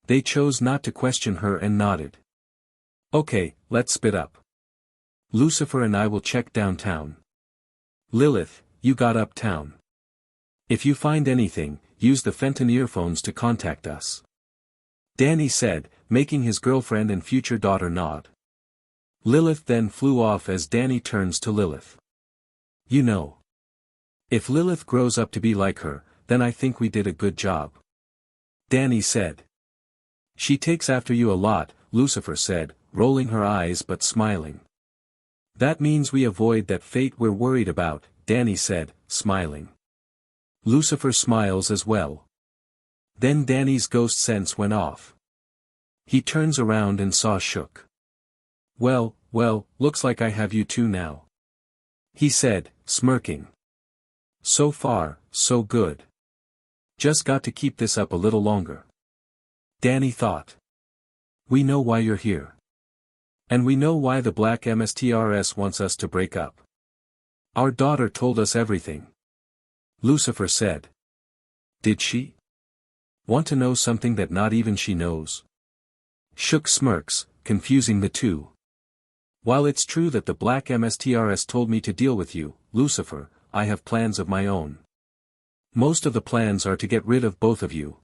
They chose not to question her and nodded. Okay, let's split up. Lucifer and I will check downtown. Lilith, you got uptown. If you find anything, use the Fenton earphones to contact us. Danny said, making his girlfriend and future daughter nod. Lilith then flew off as Danny turns to Lilith. You know. If Lilith grows up to be like her, then I think we did a good job. Danny said. She takes after you a lot, Lucifer said, rolling her eyes but smiling. That means we avoid that fate we're worried about, Danny said, smiling. Lucifer smiles as well. Then Danny's ghost sense went off. He turns around and saw Shook. Well, looks like I have you two now. He said, smirking. So far, so good. Just got to keep this up a little longer. Danny thought. We know why you're here. And we know why the black MSTRS wants us to break up. Our daughter told us everything. Lucifer said. Did she? Want to know something that not even she knows? Shook smirks, confusing the two. While it's true that the black MSTRS told me to deal with you, Lucifer, I have plans of my own. Most of the plans are to get rid of both of you.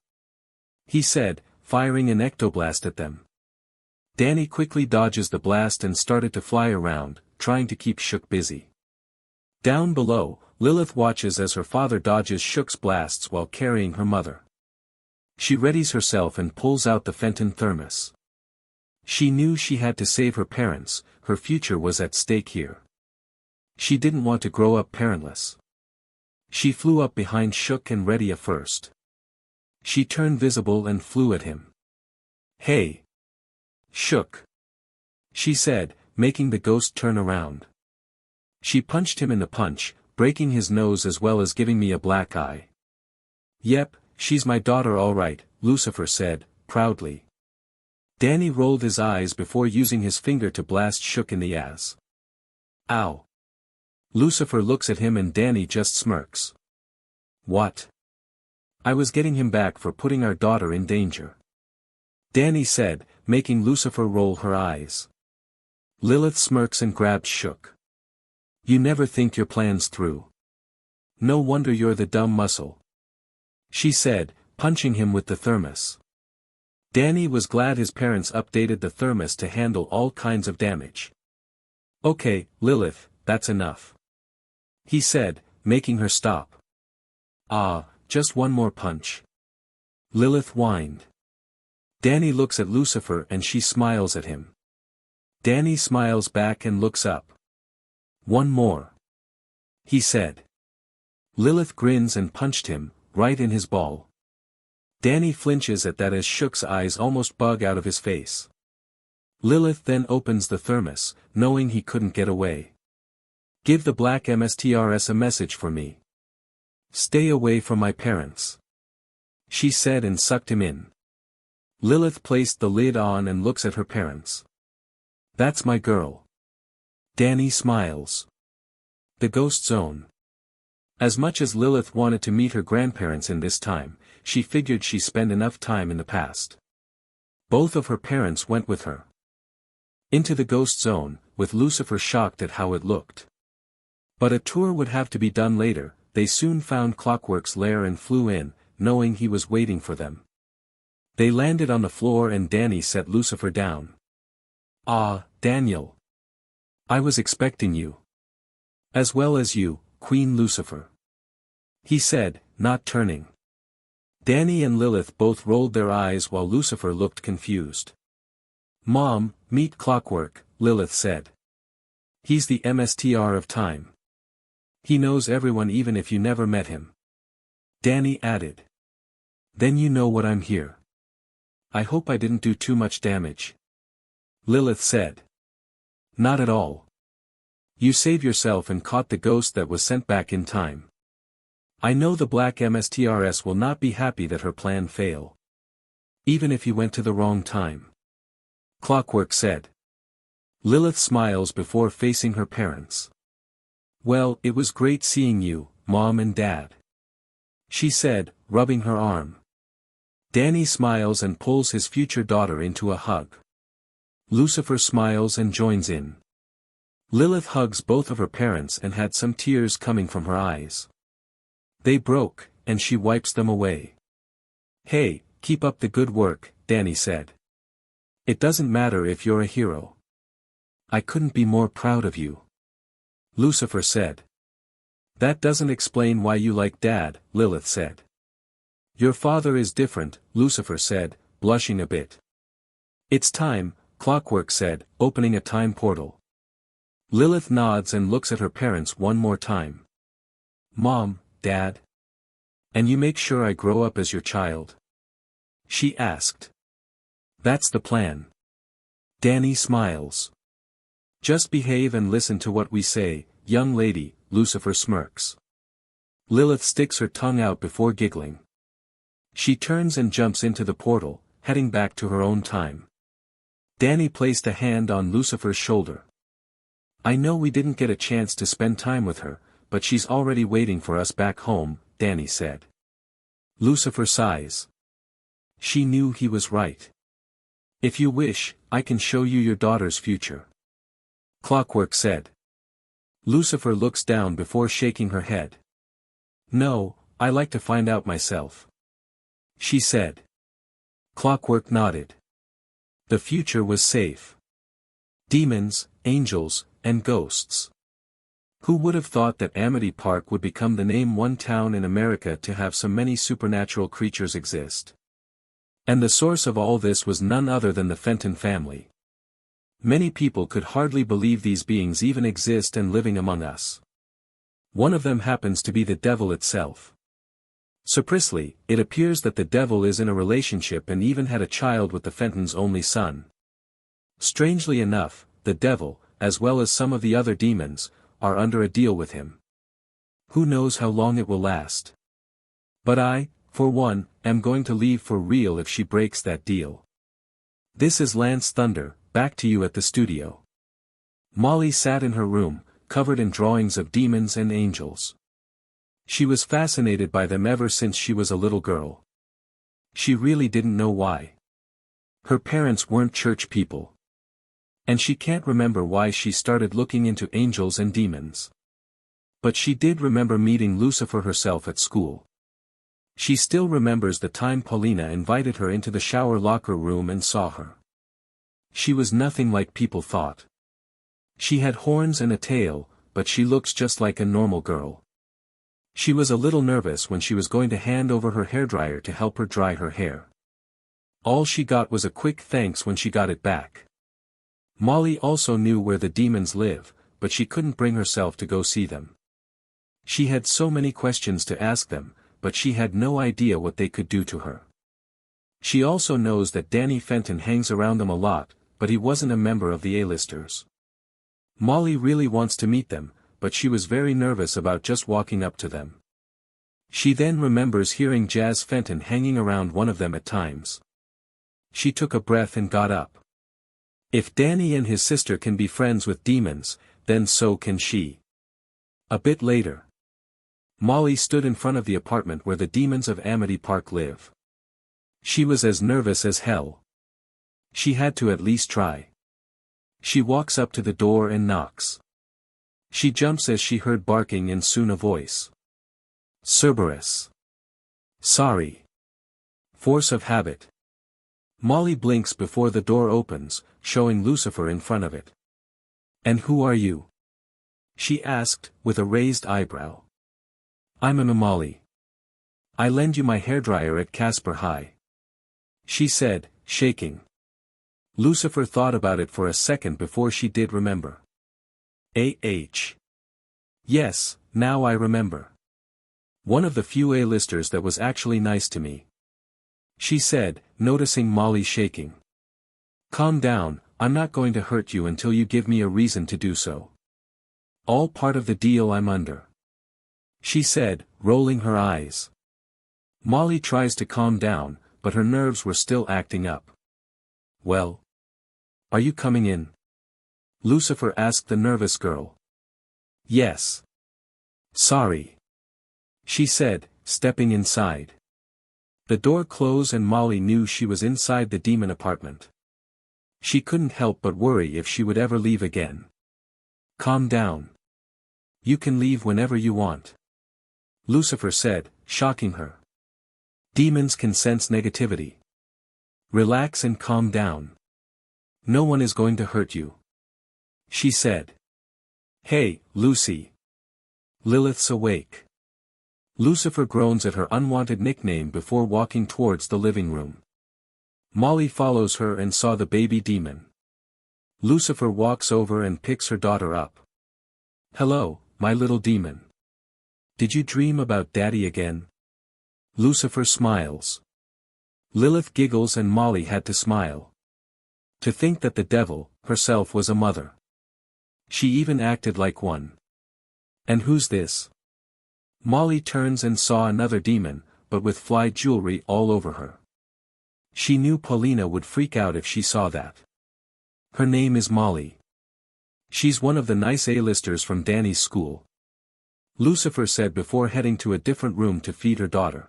He said, firing an ectoblast at them. Danny quickly dodges the blast and started to fly around, trying to keep Shook busy. Down below, Lilith watches as her father dodges Shook's blasts while carrying her mother. She readies herself and pulls out the Fenton thermos. She knew she had to save her parents, her future was at stake here. She didn't want to grow up parentless. She flew up behind Shook and Redia first. She turned visible and flew at him. Hey! Shook! She said, making the ghost turn around. She punched him in the punch, breaking his nose as well as giving me a black eye. Yep, she's my daughter all right, Lucifer said, proudly. Danny rolled his eyes before using his finger to blast Shook in the ass. Ow! Lucifer looks at him and Danny just smirks. What? I was getting him back for putting our daughter in danger. Danny said, making Lucifer roll her eyes. Lilith smirks and grabs Shook. You never think your plans through. No wonder you're the dumb muscle. She said, punching him with the thermos. Danny was glad his parents updated the thermos to handle all kinds of damage. Okay, Lilith, that's enough. He said, making her stop. Ah, just one more punch. Lilith whined. Danny looks at Lucifer and she smiles at him. Danny smiles back and looks up. One more. He said. Lilith grins and punched him, right in his ball. Danny flinches at that as Shook's eyes almost bug out of his face. Lilith then opens the thermos, knowing he couldn't get away. Give the black MSTRS a message for me. Stay away from my parents. She said and sucked him in. Lilith placed the lid on and looks at her parents. That's my girl. Danny smiles. The ghost zone. As much as Lilith wanted to meet her grandparents in this time, she figured she spent enough time in the past. Both of her parents went with her. Into the ghost zone, with Lucifer shocked at how it looked. But a tour would have to be done later. They soon found Clockwork's lair and flew in, knowing he was waiting for them. They landed on the floor and Danny set Lucifer down. Ah, Daniel. I was expecting you. As well as you, Queen Lucifer. He said, not turning. Danny and Lilith both rolled their eyes while Lucifer looked confused. Mom, meet Clockwork, Lilith said. He's the MSTR of time. He knows everyone even if you never met him. Danny added. Then you know what I'm here. I hope I didn't do too much damage. Lilith said. Not at all. You saved yourself and caught the ghost that was sent back in time. I know the black MSTRS will not be happy that her plan failed. Even if you went to the wrong time. Clockwork said. Lilith smiles before facing her parents. Well, it was great seeing you, Mom and Dad. She said, rubbing her arm. Danny smiles and pulls his future daughter into a hug. Lucifer smiles and joins in. Lilith hugs both of her parents and had some tears coming from her eyes. They broke, and she wipes them away. Hey, keep up the good work, Danny said. It doesn't matter if you're a hero. I couldn't be more proud of you. Lucifer said. That doesn't explain why you like Dad, Lilith said. Your father is different, Lucifer said, blushing a bit. It's time, Clockwork said, opening a time portal. Lilith nods and looks at her parents one more time. Mom, Dad? And you make sure I grow up as your child? She asked. That's the plan. Danny smiles. Just behave and listen to what we say, young lady, Lucifer smirks. Lilith sticks her tongue out before giggling. She turns and jumps into the portal, heading back to her own time. Danny placed a hand on Lucifer's shoulder. I know we didn't get a chance to spend time with her, but she's already waiting for us back home, Danny said. Lucifer sighs. She knew he was right. If you wish, I can show you your daughter's future. Clockwork said. Lucifer looks down before shaking her head. No, I like to find out myself. She said. Clockwork nodded. The future was safe. Demons, angels, and ghosts. Who would have thought that Amity Park would become the #1 town in America to have so many supernatural creatures exist? And the source of all this was none other than the Fenton family. Many people could hardly believe these beings even exist and living among us. One of them happens to be the devil itself. Sapristi, it appears that the devil is in a relationship and even had a child with the Fenton's only son. Strangely enough, the devil, as well as some of the other demons, are under a deal with him. Who knows how long it will last? But I, for one, am going to leave for real if she breaks that deal. This is Lance Thunder, back to you at the studio. Molly sat in her room, covered in drawings of demons and angels. She was fascinated by them ever since she was a little girl. She really didn't know why. Her parents weren't church people. And she can't remember why she started looking into angels and demons. But she did remember meeting Lucifer herself at school. She still remembers the time Paulina invited her into the shower locker room and saw her. She was nothing like people thought. She had horns and a tail, but she looks just like a normal girl. She was a little nervous when she was going to hand over her hairdryer to help her dry her hair. All she got was a quick thanks when she got it back. Molly also knew where the demons live, but she couldn't bring herself to go see them. She had so many questions to ask them, but she had no idea what they could do to her. She also knows that Danny Fenton hangs around them a lot, but he wasn't a member of the A-listers. Molly really wants to meet them, but she was very nervous about just walking up to them. She then remembers hearing Jazz Fenton hanging around one of them at times. She took a breath and got up. If Danny and his sister can be friends with demons, then so can she. A bit later, Molly stood in front of the apartment where the demons of Amity Park live. She was as nervous as hell. She had to at least try. She walks up to the door and knocks. She jumps as she heard barking and soon a voice. Cerberus. Sorry. Force of habit. Molly blinks before the door opens, showing Lucifer in front of it. And who are you? She asked, with a raised eyebrow. I'm a Molly. I lend you my hairdryer at Casper High. She said, shaking. Lucifer thought about it for a second before she did remember. Yes, now I remember. One of the few A-listers that was actually nice to me. She said, noticing Molly shaking. Calm down, I'm not going to hurt you until you give me a reason to do so. All part of the deal I'm under. She said, rolling her eyes. Molly tries to calm down, but her nerves were still acting up. Well? Are you coming in? Lucifer asked the nervous girl. Yes. Sorry. She said, stepping inside. The door closed and Molly knew she was inside the demon apartment. She couldn't help but worry if she would ever leave again. Calm down. You can leave whenever you want. Lucifer said, shocking her. Demons can sense negativity. Relax and calm down. No one is going to hurt you. She said. Hey, Lucy. Lilith's awake. Lucifer groans at her unwanted nickname before walking towards the living room. Molly follows her and saw the baby demon. Lucifer walks over and picks her daughter up. Hello, my little demon. Did you dream about Daddy again? Lucifer smiles. Lilith giggles and Molly had to smile. To think that the devil, herself was a mother. She even acted like one. And who's this? Molly turns and saw another demon, but with fly jewelry all over her. She knew Paulina would freak out if she saw that. Her name is Molly. She's one of the nice A-listers from Danny's school. Lucifer said before heading to a different room to feed her daughter.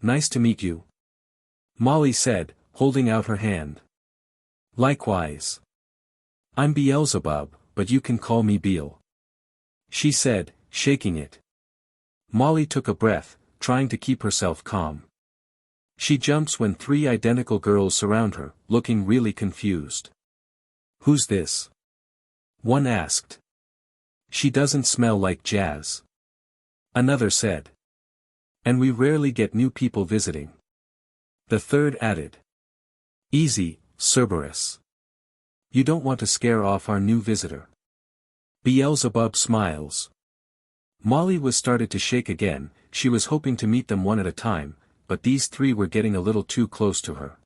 Nice to meet you. Molly said, holding out her hand. Likewise. I'm Beelzebub, but you can call me Beel. She said, shaking it. Molly took a breath, trying to keep herself calm. She jumps when three identical girls surround her, looking really confused. Who's this? One asked. She doesn't smell like jazz. Another said. And we rarely get new people visiting. The third added. Easy, Cerberus. You don't want to scare off our new visitor. Beelzebub smiles. Molly was started to shake again. She was hoping to meet them one at a time, but these three were getting a little too close to her.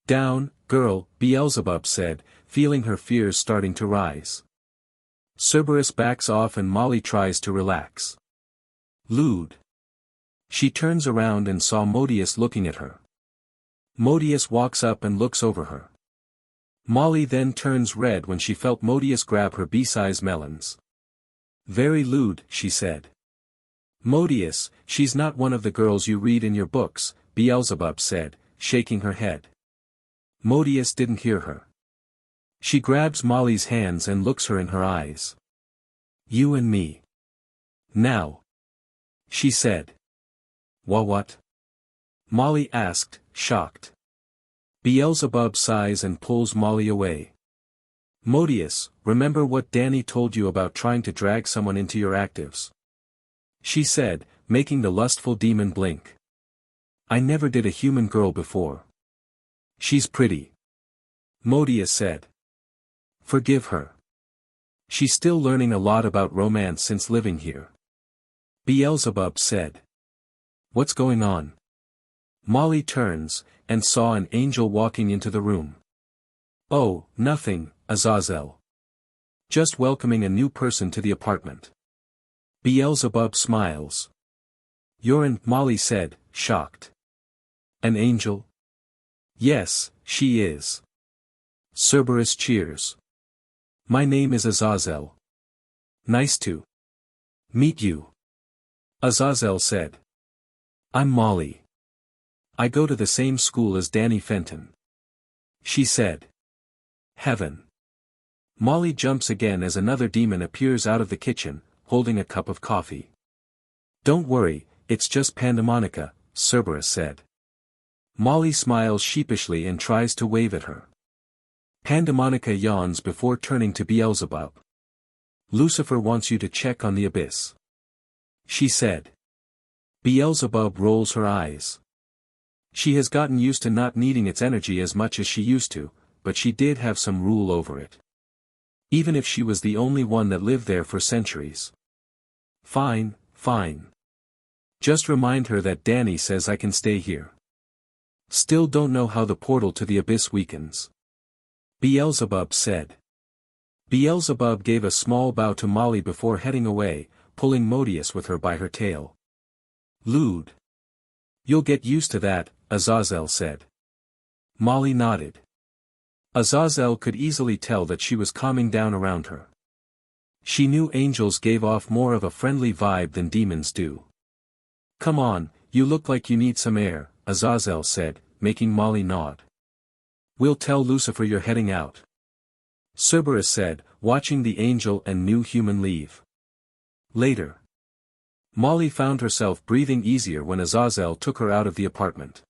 Down, girl, Beelzebub said, feeling her fears starting to rise. Cerberus backs off and Molly tries to relax. Lewd. She turns around and saw Modius looking at her. Modius walks up and looks over her. Molly then turns red when she felt Modius grab her bee-sized melons. Very lewd, she said. Modius, she's not one of the girls you read in your books, Beelzebub said, shaking her head. Modius didn't hear her. She grabs Molly's hands and looks her in her eyes. You and me. Now. She said. What? Molly asked, shocked. Beelzebub sighs and pulls Molly away. Modius, remember what Danny told you about trying to drag someone into your actives? She said, making the lustful demon blink. I never did a human girl before. She's pretty. Modius said. Forgive her. She's still learning a lot about romance since living here. Beelzebub said. What's going on? Molly turns, and saw an angel walking into the room. Oh, nothing, Azazel. Just welcoming a new person to the apartment. Beelzebub smiles. You're an, Molly said, shocked. An angel? Yes, she is. Cerberus cheers. My name is Azazel. Nice to meet you. Azazel said. I'm Molly. I go to the same school as dannyphantom. She said. Heaven. Molly jumps again as another demon appears out of the kitchen, holding a cup of coffee. Don't worry, it's just Pandemonica, Cerberus said. Molly smiles sheepishly and tries to wave at her. Pandemonica yawns before turning to Beelzebub. Lucifer wants you to check on the abyss. She said. Beelzebub rolls her eyes. She has gotten used to not needing its energy as much as she used to, but she did have some rule over it. Even if she was the only one that lived there for centuries. Fine. Just remind her that Danny says I can stay here. Still don't know how the portal to the abyss weakens. Beelzebub said. Beelzebub gave a small bow to Molly before heading away, pulling Modius with her by her tail. Lewd. You'll get used to that, Azazel said. Molly nodded. Azazel could easily tell that she was calming down around her. She knew angels gave off more of a friendly vibe than demons do. Come on, you look like you need some air, Azazel said, making Molly nod. We'll tell Lucifer you're heading out. Cerberus said, watching the angel and new human leave. Later. Molly found herself breathing easier when Azazel took her out of the apartment.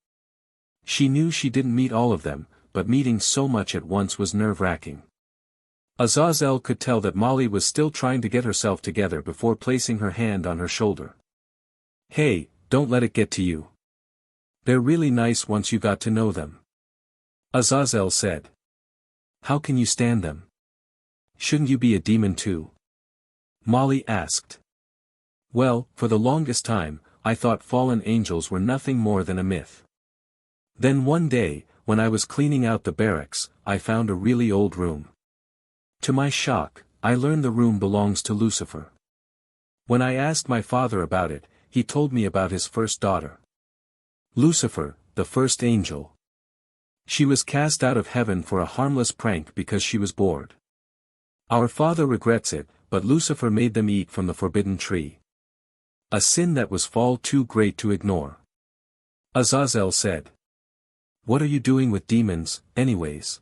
She knew she didn't meet all of them, but meeting so much at once was nerve-wracking. Azazel could tell that Molly was still trying to get herself together before placing her hand on her shoulder. Hey, don't let it get to you. They're really nice once you got to know them. Azazel said. How can you stand them? Shouldn't you be a demon too? Molly asked. Well, for the longest time, I thought fallen angels were nothing more than a myth. Then one day, when I was cleaning out the barracks, I found a really old room. To my shock, I learned the room belongs to Lucifer. When I asked my father about it, he told me about his first daughter. Lucifer, the first angel. She was cast out of heaven for a harmless prank because she was bored. Our father regrets it, but Lucifer made them eat from the forbidden tree. A sin that was far too great to ignore. Azazel said. What are you doing with demons, anyways?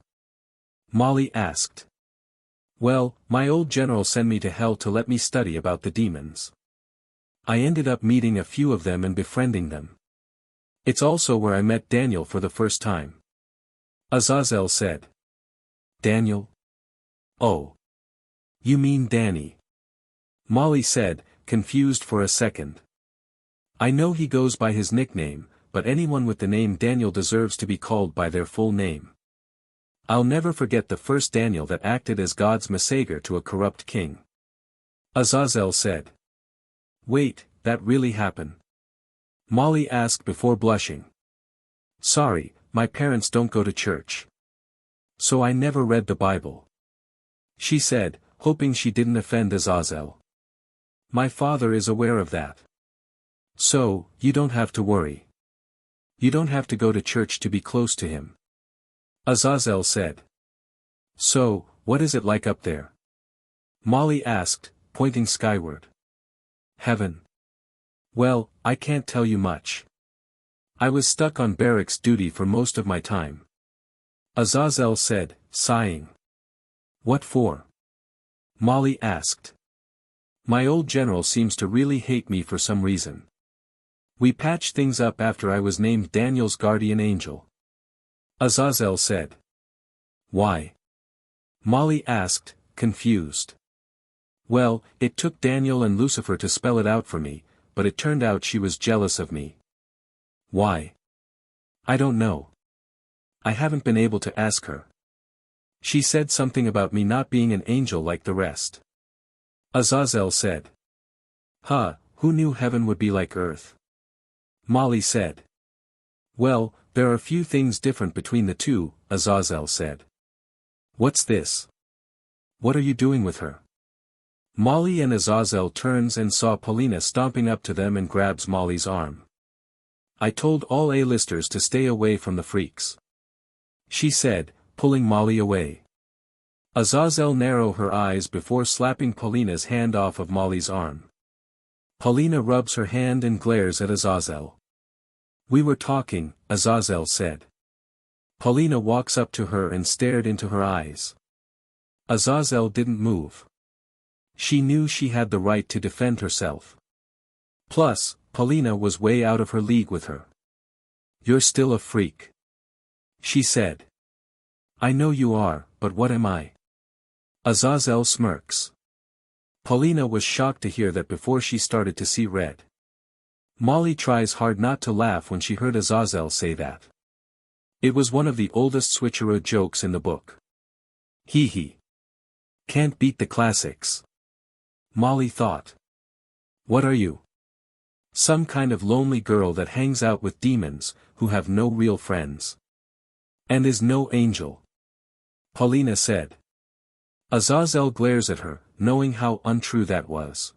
Molly asked. Well, my old general sent me to hell to let me study about the demons. I ended up meeting a few of them and befriending them. It's also where I met Daniel for the first time. Azazel said. Daniel? Oh. You mean Danny? Molly said, confused for a second. I know he goes by his nickname, but anyone with the name Daniel deserves to be called by their full name. I'll never forget the first Daniel that acted as God's messenger to a corrupt king. Azazel said. Wait, that really happened? Molly asked before blushing. Sorry, my parents don't go to church. So I never read the Bible. She said, hoping she didn't offend Azazel. My father is aware of that. So, you don't have to worry. You don't have to go to church to be close to him. Azazel said. So, what is it like up there? Molly asked, pointing skyward. Heaven. Well, I can't tell you much. I was stuck on barracks duty for most of my time. Azazel said, sighing. What for? Molly asked. My old general seems to really hate me for some reason. We patched things up after I was named Daniel's guardian angel. Azazel said. Why? Molly asked, confused. Well, it took Daniel and Lucifer to spell it out for me, but it turned out she was jealous of me. Why? I don't know. I haven't been able to ask her. She said something about me not being an angel like the rest. Azazel said. Huh, who knew heaven would be like earth? Molly said. Well, there are few things different between the two, Azazel said. What's this? What are you doing with her? Molly and Azazel turns and saw Malina stomping up to them and grabs Molly's arm. I told all A-listers to stay away from the freaks. She said, pulling Molly away. Azazel narrowed her eyes before slapping Malina's hand off of Molly's arm. Malina rubs her hand and glares at Azazel. We were talking, Azazel said. Malina walks up to her and stared into her eyes. Azazel didn't move. She knew she had the right to defend herself. Plus, Malina was way out of her league with her. You're still a freak. She said. I know you are, but what am I? Azazel smirks. Malina was shocked to hear that before she started to see red. Molly tries hard not to laugh when she heard Azazel say that. It was one of the oldest switcheroo jokes in the book. Hee hee. Can't beat the classics. Molly thought. What are you? Some kind of lonely girl that hangs out with demons, who have no real friends. And is no angel. Malina said. Azazel glares at her, knowing how untrue that was.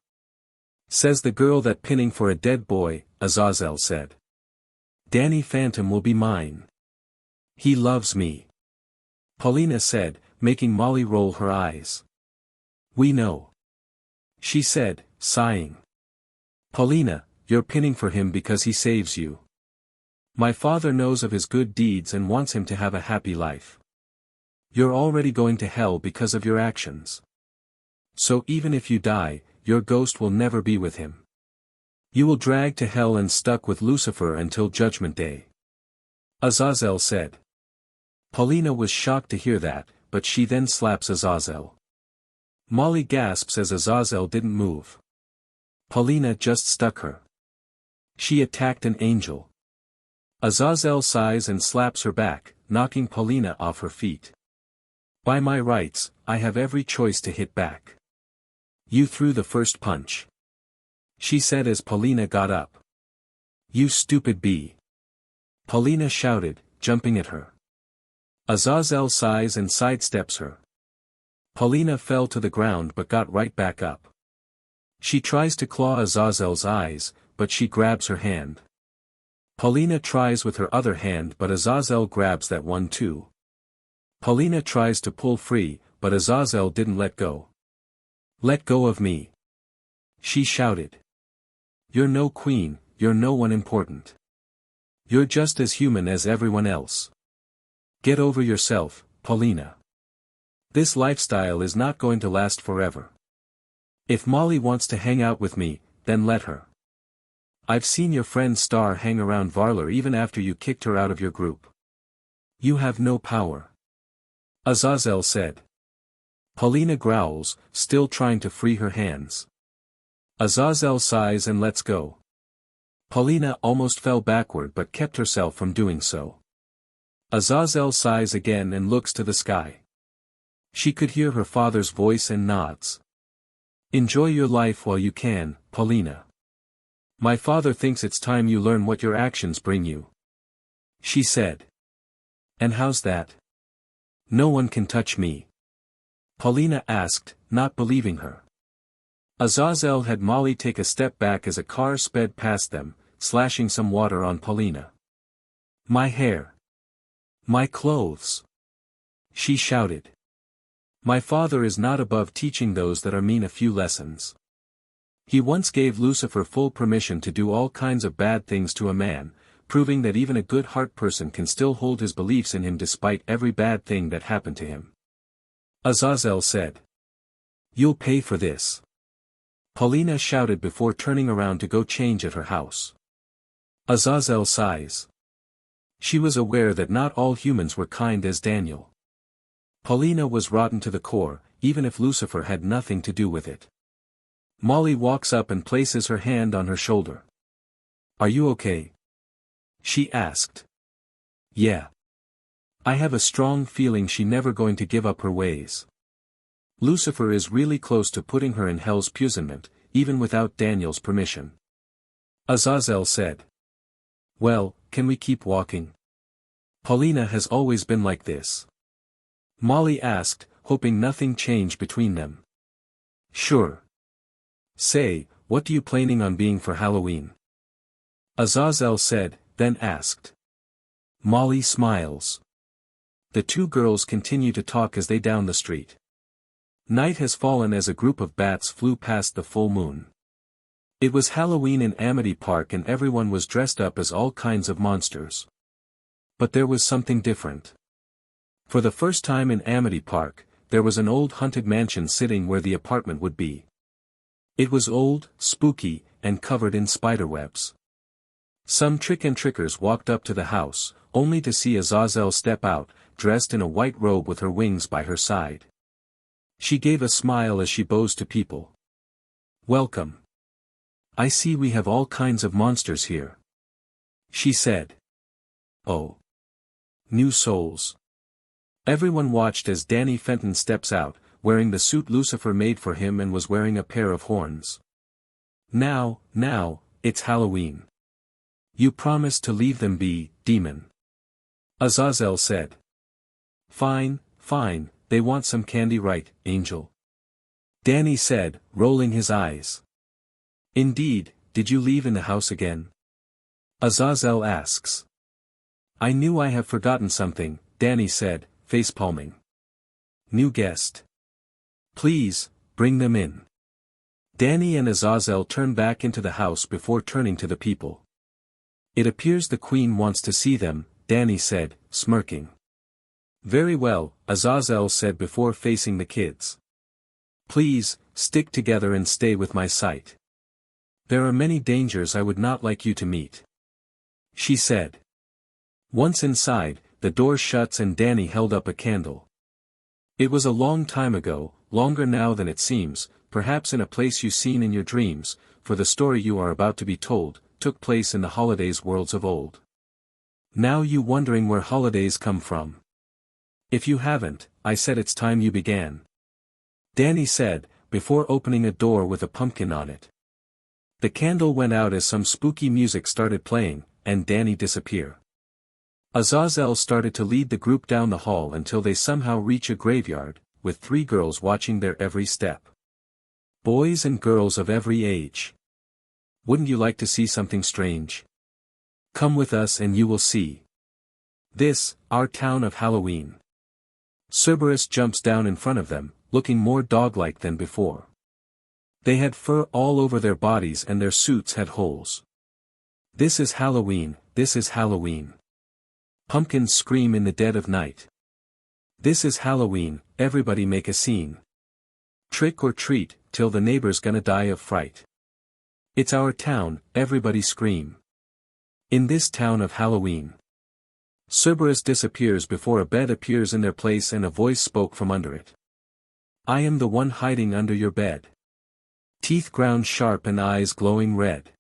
Says the girl that pinning for a dead boy, Azazel said. Dannyphantom will be mine. He loves me. Malina said, making Molly roll her eyes. We know. She said, sighing. Malina, you're pinning for him because he saves you. My father knows of his good deeds and wants him to have a happy life. You're already going to hell because of your actions. So even if you die, your ghost will never be with him. You will drag to hell and stuck with Lucifer until Judgment Day. Azazel said. Malina was shocked to hear that, but she then slaps Azazel. Molly gasps as Azazel didn't move. Malina just stuck her. She attacked an angel. Azazel sighs and slaps her back, knocking Malina off her feet. By my rights, I have every choice to hit back. You threw the first punch. She said as Malina got up. You stupid bee. Malina shouted, jumping at her. Azazel sighs and sidesteps her. Malina fell to the ground but got right back up. She tries to claw Azazel's eyes, but she grabs her hand. Paulina tries with her other hand but Azazel grabs that one too. Paulina tries to pull free, but Azazel didn't let go. "Let go of me!" she shouted. "You're no queen, you're no one important. You're just as human as everyone else. Get over yourself, Paulina. This lifestyle is not going to last forever. If Molly wants to hang out with me, then let her. I've seen your friend Star hang around Varler even after you kicked her out of your group. You have no power," Azazel said. Paulina growls, still trying to free her hands. Azazel sighs and lets go. Paulina almost fell backward but kept herself from doing so. Azazel sighs again and looks to the sky. She could hear her father's voice and nods. "Enjoy your life while you can, Paulina. My father thinks it's time you learn what your actions bring you," she said. "And how's that? No one can touch me?" Paulina asked, not believing her. Azazel had Molly take a step back as a car sped past them, slashing some water on Paulina. "My hair! My clothes!" she shouted. "My father is not above teaching those that are mean a few lessons. He once gave Lucifer full permission to do all kinds of bad things to a man, proving that even a good-heart person can still hold his beliefs in him despite every bad thing that happened to him," Azazel said. "You'll pay for this," Paulina shouted before turning around to go change at her house. Azazel sighs. She was aware that not all humans were kind as Daniel. Paulina was rotten to the core, even if Lucifer had nothing to do with it. Molly walks up and places her hand on her shoulder. "Are you okay?" she asked. "Yeah. I have a strong feeling she's never going to give up her ways. Lucifer is really close to putting her in hell's imprisonment, even without Daniel's permission," Azazel said. "Well, can we keep walking? Paulina has always been like this," Molly asked, hoping nothing changed between them. "Sure. Say, what do you planning on being for Halloween?" Azazel said, then asked. Molly smiles. The two girls continue to talk as they down the street. Night has fallen as a group of bats flew past the full moon. It was Halloween in Amity Park and everyone was dressed up as all kinds of monsters. But there was something different. For the first time in Amity Park, there was an old haunted mansion sitting where the apartment would be. It was old, spooky, and covered in spiderwebs. Some trick-and-trickers walked up to the house, only to see Azazel step out, dressed in a white robe with her wings by her side. She gave a smile as she bows to people. "Welcome. I see we have all kinds of monsters here," she said. "Oh. New souls." Everyone watched as dannyphantom steps out, wearing the suit Lucifer made for him and was wearing a pair of horns. Now, it's Halloween. You promised to leave them be, demon," Azazel said. Fine, they want some candy, right, Angel?" Danny said, rolling his eyes. "Indeed, did you leave in the house again?" Azazel asks. "I knew I have forgotten something," Danny said, face-palming. "New guest. Please, bring them in." Danny and Azazel turn back into the house before turning to the people. "It appears the queen wants to see them," Danny said, smirking. "Very well," Azazel said before facing the kids. "Please, stick together and stay with my sight. There are many dangers I would not like you to meet," she said. Once inside, the door shuts and Danny held up a candle. "It was a long time ago, longer now than it seems, perhaps in a place you seen in your dreams, for the story you are about to be told, took place in the holidays worlds of old. Now you wondering where holidays come from? If you haven't, I said it's time you began," Danny said, before opening a door with a pumpkin on it. The candle went out as some spooky music started playing, and Danny disappeared. Azazel started to lead the group down the hall until they somehow reach a graveyard, with 3 girls watching their every step. Boys and girls of every age. "Wouldn't you like to see something strange?" Come with us and you will see. This, our town of Halloween. Cerberus jumps down in front of them, looking more dog-like than before. They had fur all over their bodies and their suits had holes. This is Halloween, this is Halloween. Pumpkins scream in the dead of night. This is Halloween, everybody make a scene. Trick or treat, till the neighbors gonna die of fright. It's our town, everybody scream. In this town of Halloween. Cerberus disappears before a bed appears in their place and a voice spoke from under it. I am the one hiding under your bed. Teeth ground sharp and eyes glowing red.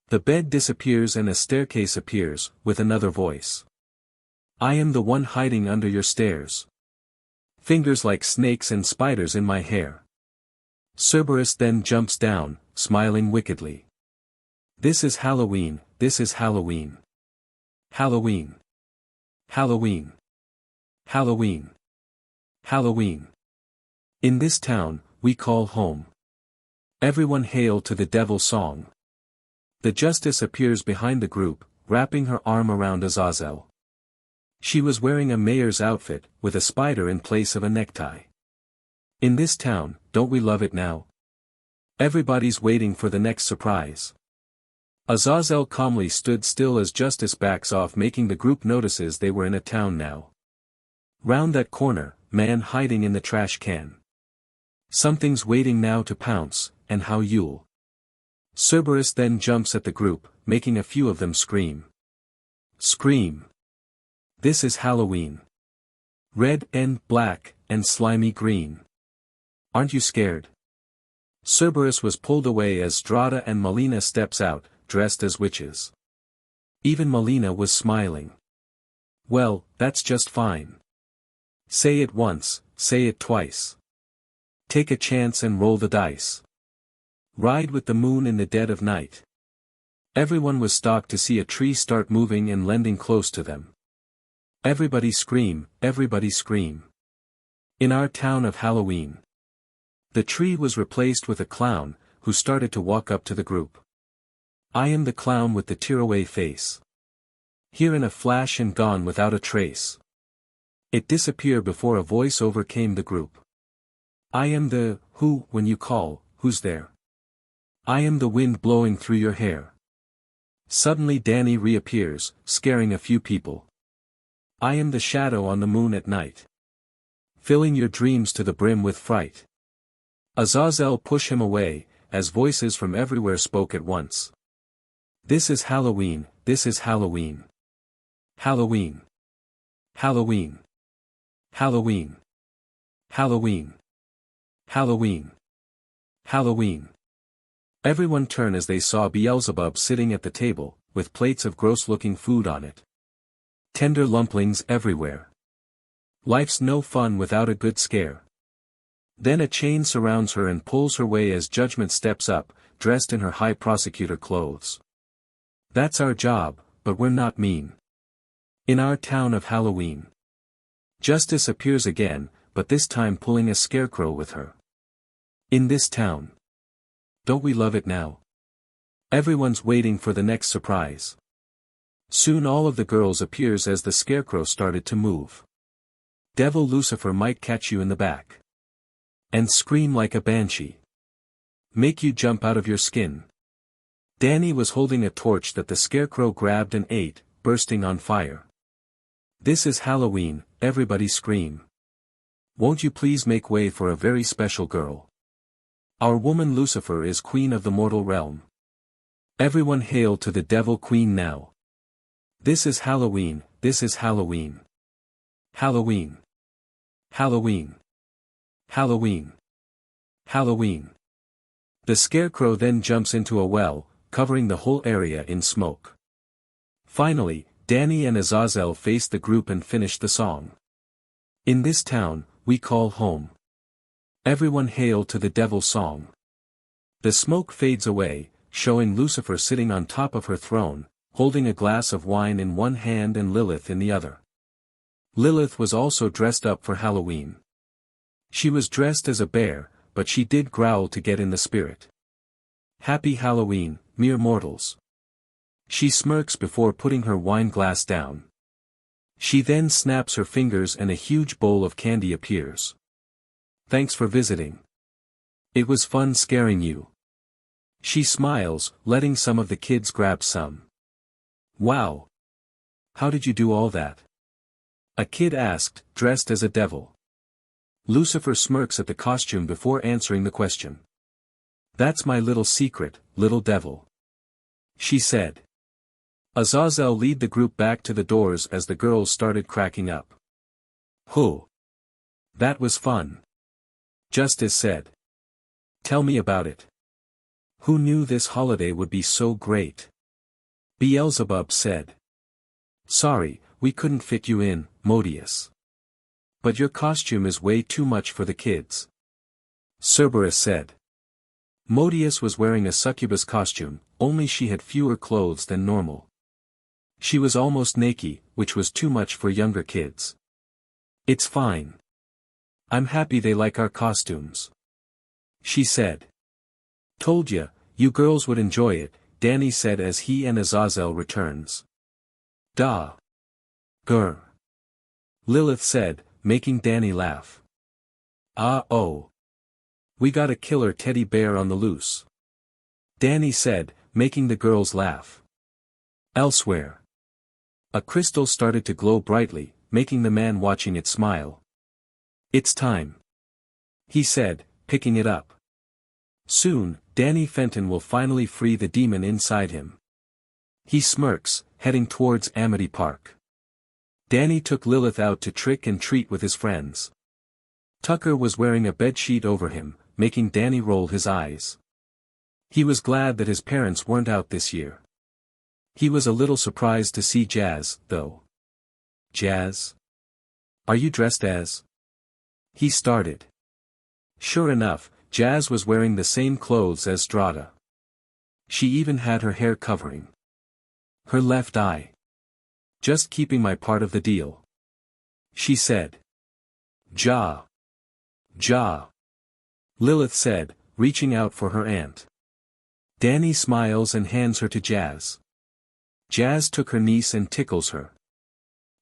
The bed disappears and a staircase appears, with another voice. I am the one hiding under your stairs. Fingers like snakes and spiders in my hair. Cerberus then jumps down, smiling wickedly. This is Halloween, this is Halloween. Halloween. Halloween. Halloween. Halloween. In this town, we call home. Everyone hail to the devil song. The justice appears behind the group, wrapping her arm around Azazel. She was wearing a mayor's outfit, with a spider in place of a necktie. In this town, don't we love it now? Everybody's waiting for the next surprise. Azazel calmly stood still as Justice backs off, making the group notices they were in a town now. Round that corner, man hiding in the trash can. Something's waiting now to pounce, and how you'll. Cerberus then jumps at the group, making a few of them scream. Scream. This is Halloween. Red and black, and slimy green. Aren't you scared? Cerberus was pulled away as Strada and Malina steps out, dressed as witches. Even Malina was smiling. Well, that's just fine. Say it once, say it twice. Take a chance and roll the dice. Ride with the moon in the dead of night. Everyone was shocked to see a tree start moving and lending close to them. Everybody scream, everybody scream. In our town of Halloween. The tree was replaced with a clown, who started to walk up to the group. I am the clown with the tearaway face. Here in a flash and gone without a trace. It disappeared before a voice overcame the group. I am the, who, when you call, who's there? I am the wind blowing through your hair. Suddenly Danny reappears, scaring a few people. I am the shadow on the moon at night. Filling your dreams to the brim with fright. Azazel push him away, as voices from everywhere spoke at once. This is Halloween, this is Halloween. Halloween. Halloween. Halloween. Halloween. Halloween. Halloween. Everyone turned as they saw Beelzebub sitting at the table, with plates of gross-looking food on it. Tender lumplings everywhere. Life's no fun without a good scare. Then a chain surrounds her and pulls her way as Judgement steps up, dressed in her high prosecutor clothes. That's our job, but we're not mean. In our town of Halloween. Justice appears again, but this time pulling a scarecrow with her. In this town. Don't we love it now? Everyone's waiting for the next surprise. Soon all of the girls appears as the scarecrow started to move. Devil Lucifer might catch you in the back. And scream like a banshee. Make you jump out of your skin. Danny was holding a torch that the scarecrow grabbed and ate, bursting on fire. This is Halloween, everybody scream. Won't you please make way for a very special girl? Our woman Lucifer is queen of the mortal realm. Everyone hail to the devil queen now. This is Halloween, this is Halloween. Halloween. Halloween. Halloween. Halloween. The scarecrow then jumps into a well, covering the whole area in smoke. Finally, Danny and Azazel face the group and finish the song. In this town, we call home. Everyone hail to the devil song. The smoke fades away, showing Lucifer sitting on top of her throne, holding a glass of wine in one hand and Lilith in the other. Lilith was also dressed up for Halloween. She was dressed as a bear, but she did growl to get in the spirit. Happy Halloween, mere mortals. She smirks before putting her wine glass down. She then snaps her fingers and a huge bowl of candy appears. Thanks for visiting. It was fun scaring you. She smiles, letting some of the kids grab some. Wow! How did you do all that? A kid asked, dressed as a devil. Lucifer smirks at the costume before answering the question. That's my little secret, little devil. She said. Azazel lead the group back to the doors as the girls started cracking up. Huh. That was fun. Justice said. Tell me about it. Who knew this holiday would be so great? Beelzebub said. Sorry, we couldn't fit you in, Modius. But your costume is way too much for the kids. Cerberus said. Modius was wearing a succubus costume, only she had fewer clothes than normal. She was almost naked, which was too much for younger kids. It's fine. I'm happy they like our costumes. She said. Told ya, you girls would enjoy it, Danny said as he and Azazel returns. Duh. Grr. Lilith said, making Danny laugh. Oh. We got a killer teddy bear on the loose. Danny said, making the girls laugh. Elsewhere. A crystal started to glow brightly, making the man watching it smile. It's time. He said, picking it up. Soon, dannyphantom will finally free the demon inside him. He smirks, heading towards Amity Park. Danny took Lilith out to trick and treat with his friends. Tucker was wearing a bedsheet over him, making Danny roll his eyes. He was glad that his parents weren't out this year. He was a little surprised to see Jazz, though. Jazz? Are you dressed as? He started. Sure enough, Jazz was wearing the same clothes as Strata. She even had her hair covering her left eye. Just keeping my part of the deal. She said. Ja. Lilith said, reaching out for her aunt. Danny smiles and hands her to Jazz. Jazz took her niece and tickles her.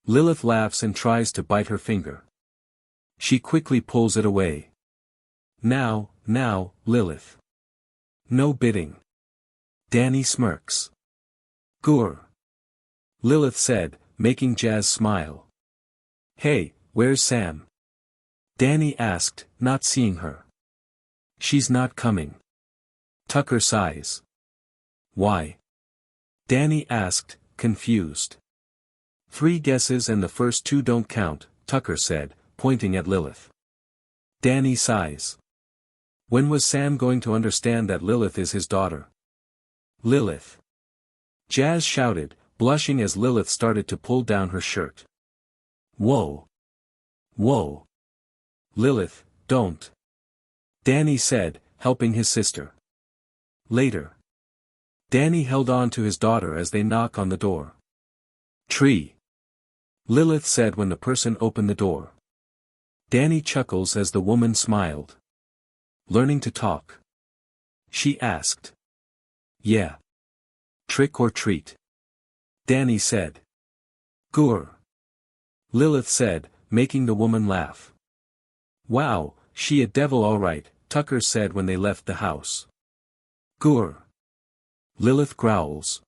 Lilith laughs and tries to bite her finger. She quickly pulls it away. Now, Lilith. No bidding. Danny smirks. Gur. Lilith said, making Jazz smile. Hey, where's Sam? Danny asked, not seeing her. She's not coming. Tucker sighs. Why? Danny asked, confused. 3 guesses and the first 2 don't count, Tucker said, pointing at Lilith. Danny sighs. When was Sam going to understand that Lilith is his daughter? Lilith. Jazz shouted, blushing as Lilith started to pull down her shirt. Whoa. Lilith, don't. Danny said, helping his sister. Later. Danny held on to his daughter as they knock on the door. Tree. Lilith said when the person opened the door. Danny chuckles as the woman smiled. Learning to talk? She asked. Yeah. Trick or treat? Danny said. Gur. Lilith said, making the woman laugh. Wow, she a devil all right, Tucker said when they left the house. Gur. Lilith growls.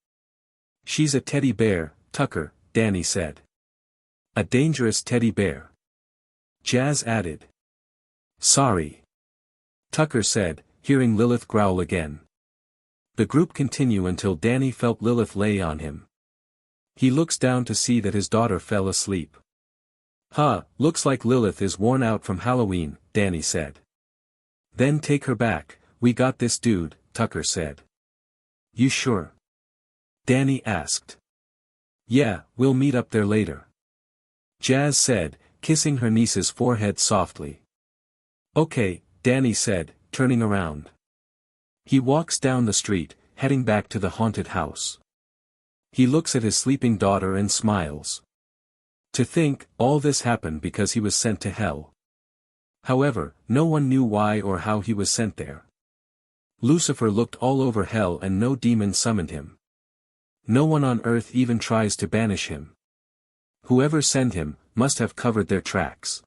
She's a teddy bear, Tucker, Danny said. A dangerous teddy bear. Jazz added. Sorry. Tucker said, hearing Lilith growl again. The group continue until Danny felt Lilith lay on him. He looks down to see that his daughter fell asleep. Looks like Lilith is worn out from Halloween, Danny said. Then take her back, we got this dude, Tucker said. You sure? Danny asked. Yeah, we'll meet up there later. Jazz said, kissing her niece's forehead softly. Okay, Danny said, turning around. He walks down the street, heading back to the haunted house. He looks at his sleeping daughter and smiles. To think, all this happened because he was sent to hell. However, no one knew why or how he was sent there. Lucifer looked all over hell and no demon summoned him. No one on earth even tries to banish him. Whoever sent him, must have covered their tracks.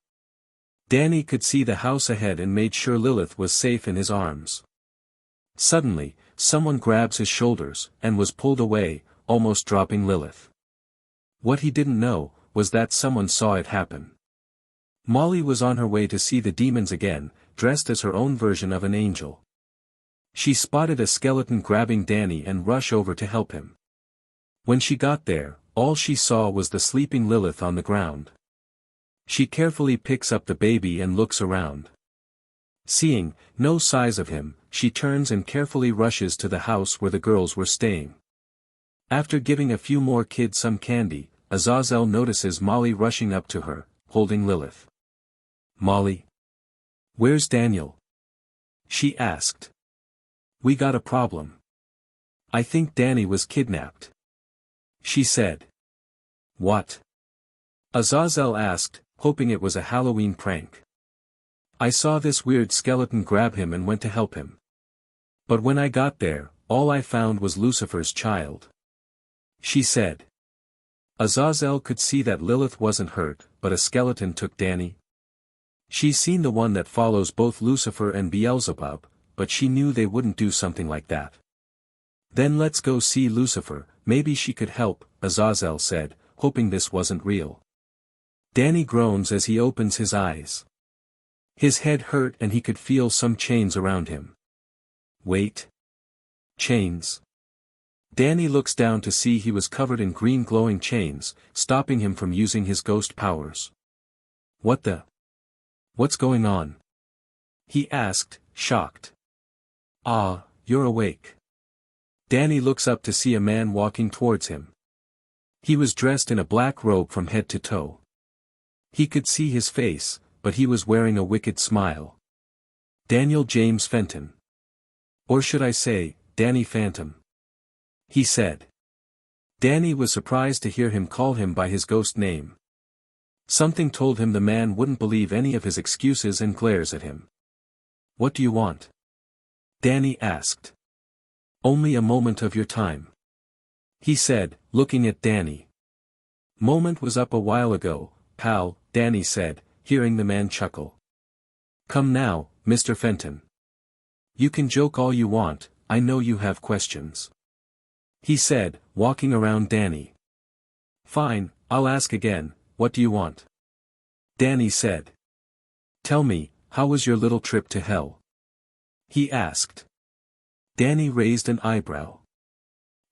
Danny could see the house ahead and made sure Lilith was safe in his arms. Suddenly, someone grabs his shoulders, and was pulled away, almost dropping Lilith. What he didn't know, was that someone saw it happen. Molly was on her way to see the demons again, dressed as her own version of an angel. She spotted a skeleton grabbing Danny and rushed over to help him. When she got there, all she saw was the sleeping Lilith on the ground. She carefully picks up the baby and looks around. Seeing no signs of him, she turns and carefully rushes to the house where the girls were staying. After giving a few more kids some candy, Azazel notices Molly rushing up to her, holding Lilith. "Molly? Where's Daniel?" she asked. "We got a problem. I think Danny was kidnapped," she said. "What?" Azazel asked, hoping it was a Halloween prank. "I saw this weird skeleton grab him and went to help him. But when I got there, all I found was Lucifer's child," she said. Azazel could see that Lilith wasn't hurt, but a skeleton took Danny. She's seen the one that follows both Lucifer and Beelzebub, but she knew they wouldn't do something like that. "Then let's go see Lucifer, maybe she could help," Azazel said, hoping this wasn't real. Danny groans as he opens his eyes. His head hurt and he could feel some chains around him. Wait. Chains. Danny looks down to see he was covered in green glowing chains, stopping him from using his ghost powers. "What the? What's going on?" he asked, shocked. "Ah, you're awake." Danny looks up to see a man walking towards him. He was dressed in a black robe from head to toe. He could see his face, but he was wearing a wicked smile. "Daniel James Fenton. Or should I say, Danny Phantom," he said. Danny was surprised to hear him call him by his ghost name. Something told him the man wouldn't believe any of his excuses and glares at him. "What do you want?" Danny asked. "Only a moment of your time," he said, looking at Danny. "Moment was up a while ago, pal," Danny said, hearing the man chuckle. "Come now, Mr. Fenton. You can joke all you want, I know you have questions," he said, walking around Danny. "Fine, I'll ask again, what do you want?" Danny said. "Tell me, how was your little trip to hell?" he asked. Danny raised an eyebrow.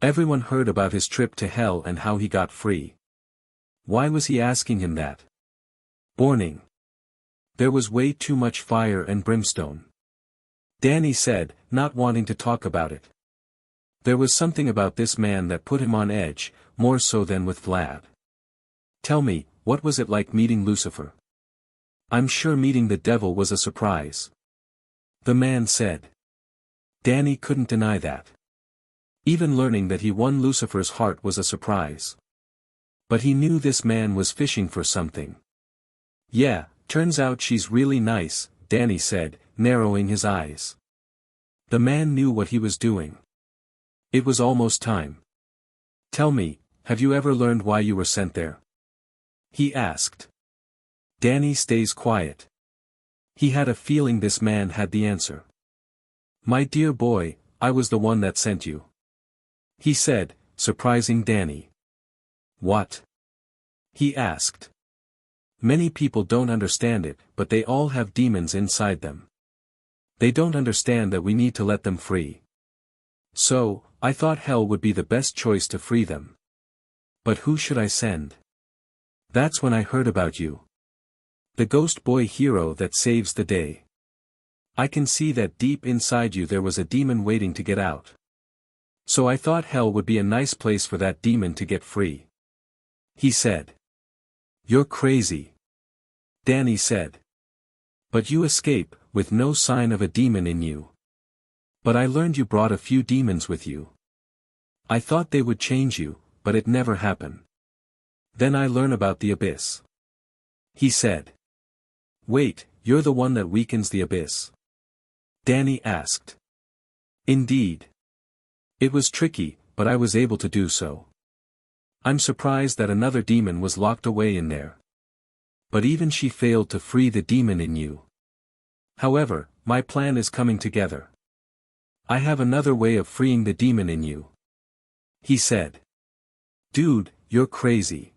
Everyone heard about his trip to hell and how he got free. Why was he asking him that? Warning. There was way too much fire and brimstone. Danny said, not wanting to talk about it. There was something about this man that put him on edge, more so than with Vlad. "Tell me, what was it like meeting Lucifer?" "I'm sure meeting the devil was a surprise," the man said. Danny couldn't deny that. Even learning that he won Lucifer's heart was a surprise. But he knew this man was fishing for something. "Yeah, turns out she's really nice," Danny said, narrowing his eyes. The man knew what he was doing. It was almost time. "Tell me, have you ever learned why you were sent there?" he asked. Danny stays quiet. He had a feeling this man had the answer. "My dear boy, I was the one that sent you," he said, surprising Danny. "What?" he asked. Many people don't understand it, but they all have demons inside them. They don't understand that we need to let them free. So, I thought hell would be the best choice to free them. But who should I send? That's when I heard about you. The ghost boy hero that saves the day. I can see that deep inside you there was a demon waiting to get out. So I thought hell would be a nice place for that demon to get free," he said. "You're crazy," Danny said. "But you escape, with no sign of a demon in you. But I learned you brought a few demons with you. I thought they would change you, but it never happened. Then I learn about the abyss," he said. "Wait, you're the one that weakens the abyss?" Danny asked. "Indeed. It was tricky, but I was able to do so. I'm surprised that another demon was locked away in there. But even she failed to free the demon in you. However, my plan is coming together. I have another way of freeing the demon in you. He said. Dude, you're crazy.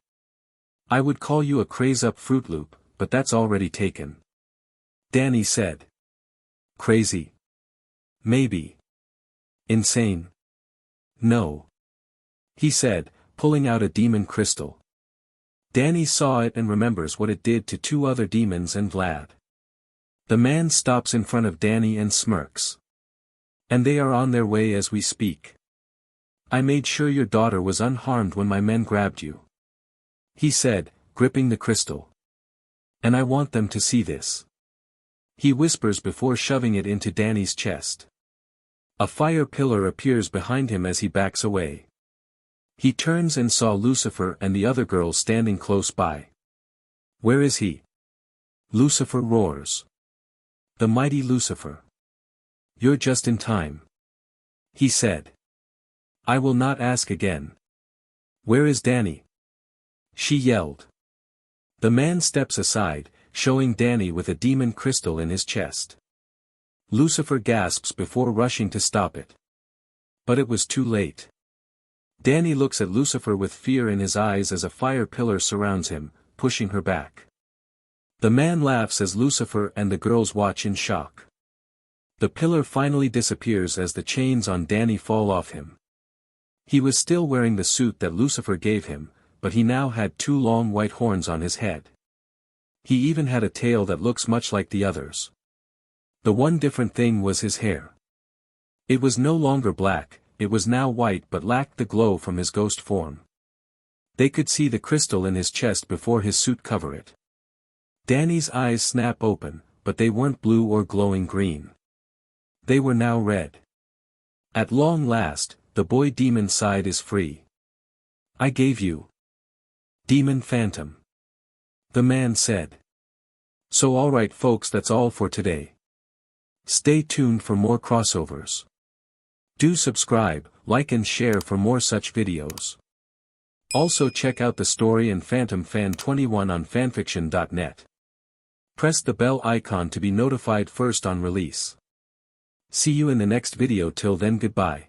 I would call you a craze-up Fruit Loop, but that's already taken. Danny said. Crazy? Maybe. Insane? No. He said, pulling out a demon crystal. Danny saw it and remembers what it did to two other demons and Vlad. The man stops in front of Danny and smirks. And they are on their way as we speak. I made sure your daughter was unharmed when my men grabbed you. He said, gripping the crystal. And I want them to see this. He whispers before shoving it into Danny's chest. A fire pillar appears behind him as he backs away. He turns and saw Lucifer and the other girl standing close by. Where is he? Lucifer roars. The mighty Lucifer. You're just in time. He said. I will not ask again. Where is Danny? She yelled. The man steps aside, showing Danny with a demon crystal in his chest. Lucifer gasps before rushing to stop it. But it was too late. Danny looks at Lucifer with fear in his eyes as a fire pillar surrounds him, pushing her back. The man laughs as Lucifer and the girls watch in shock. The pillar finally disappears as the chains on Danny fall off him. He was still wearing the suit that Lucifer gave him, but he now had two long white horns on his head. He even had a tail that looks much like the others. The one different thing was his hair. It was no longer black, it was now white but lacked the glow from his ghost form. They could see the crystal in his chest before his suit covered it. Danny's eyes snap open, but they weren't blue or glowing green. They were now red. At long last, the boy demon side is free. I gave you. Demon Phantom. The man said. So alright folks, that's all for today. Stay tuned for more crossovers. Do subscribe, like and share for more such videos. Also check out the story and Phantom Fan 21 on FANFICTIONnet. Press the bell icon to be notified first on release. See you in the next video. Till then, goodbye.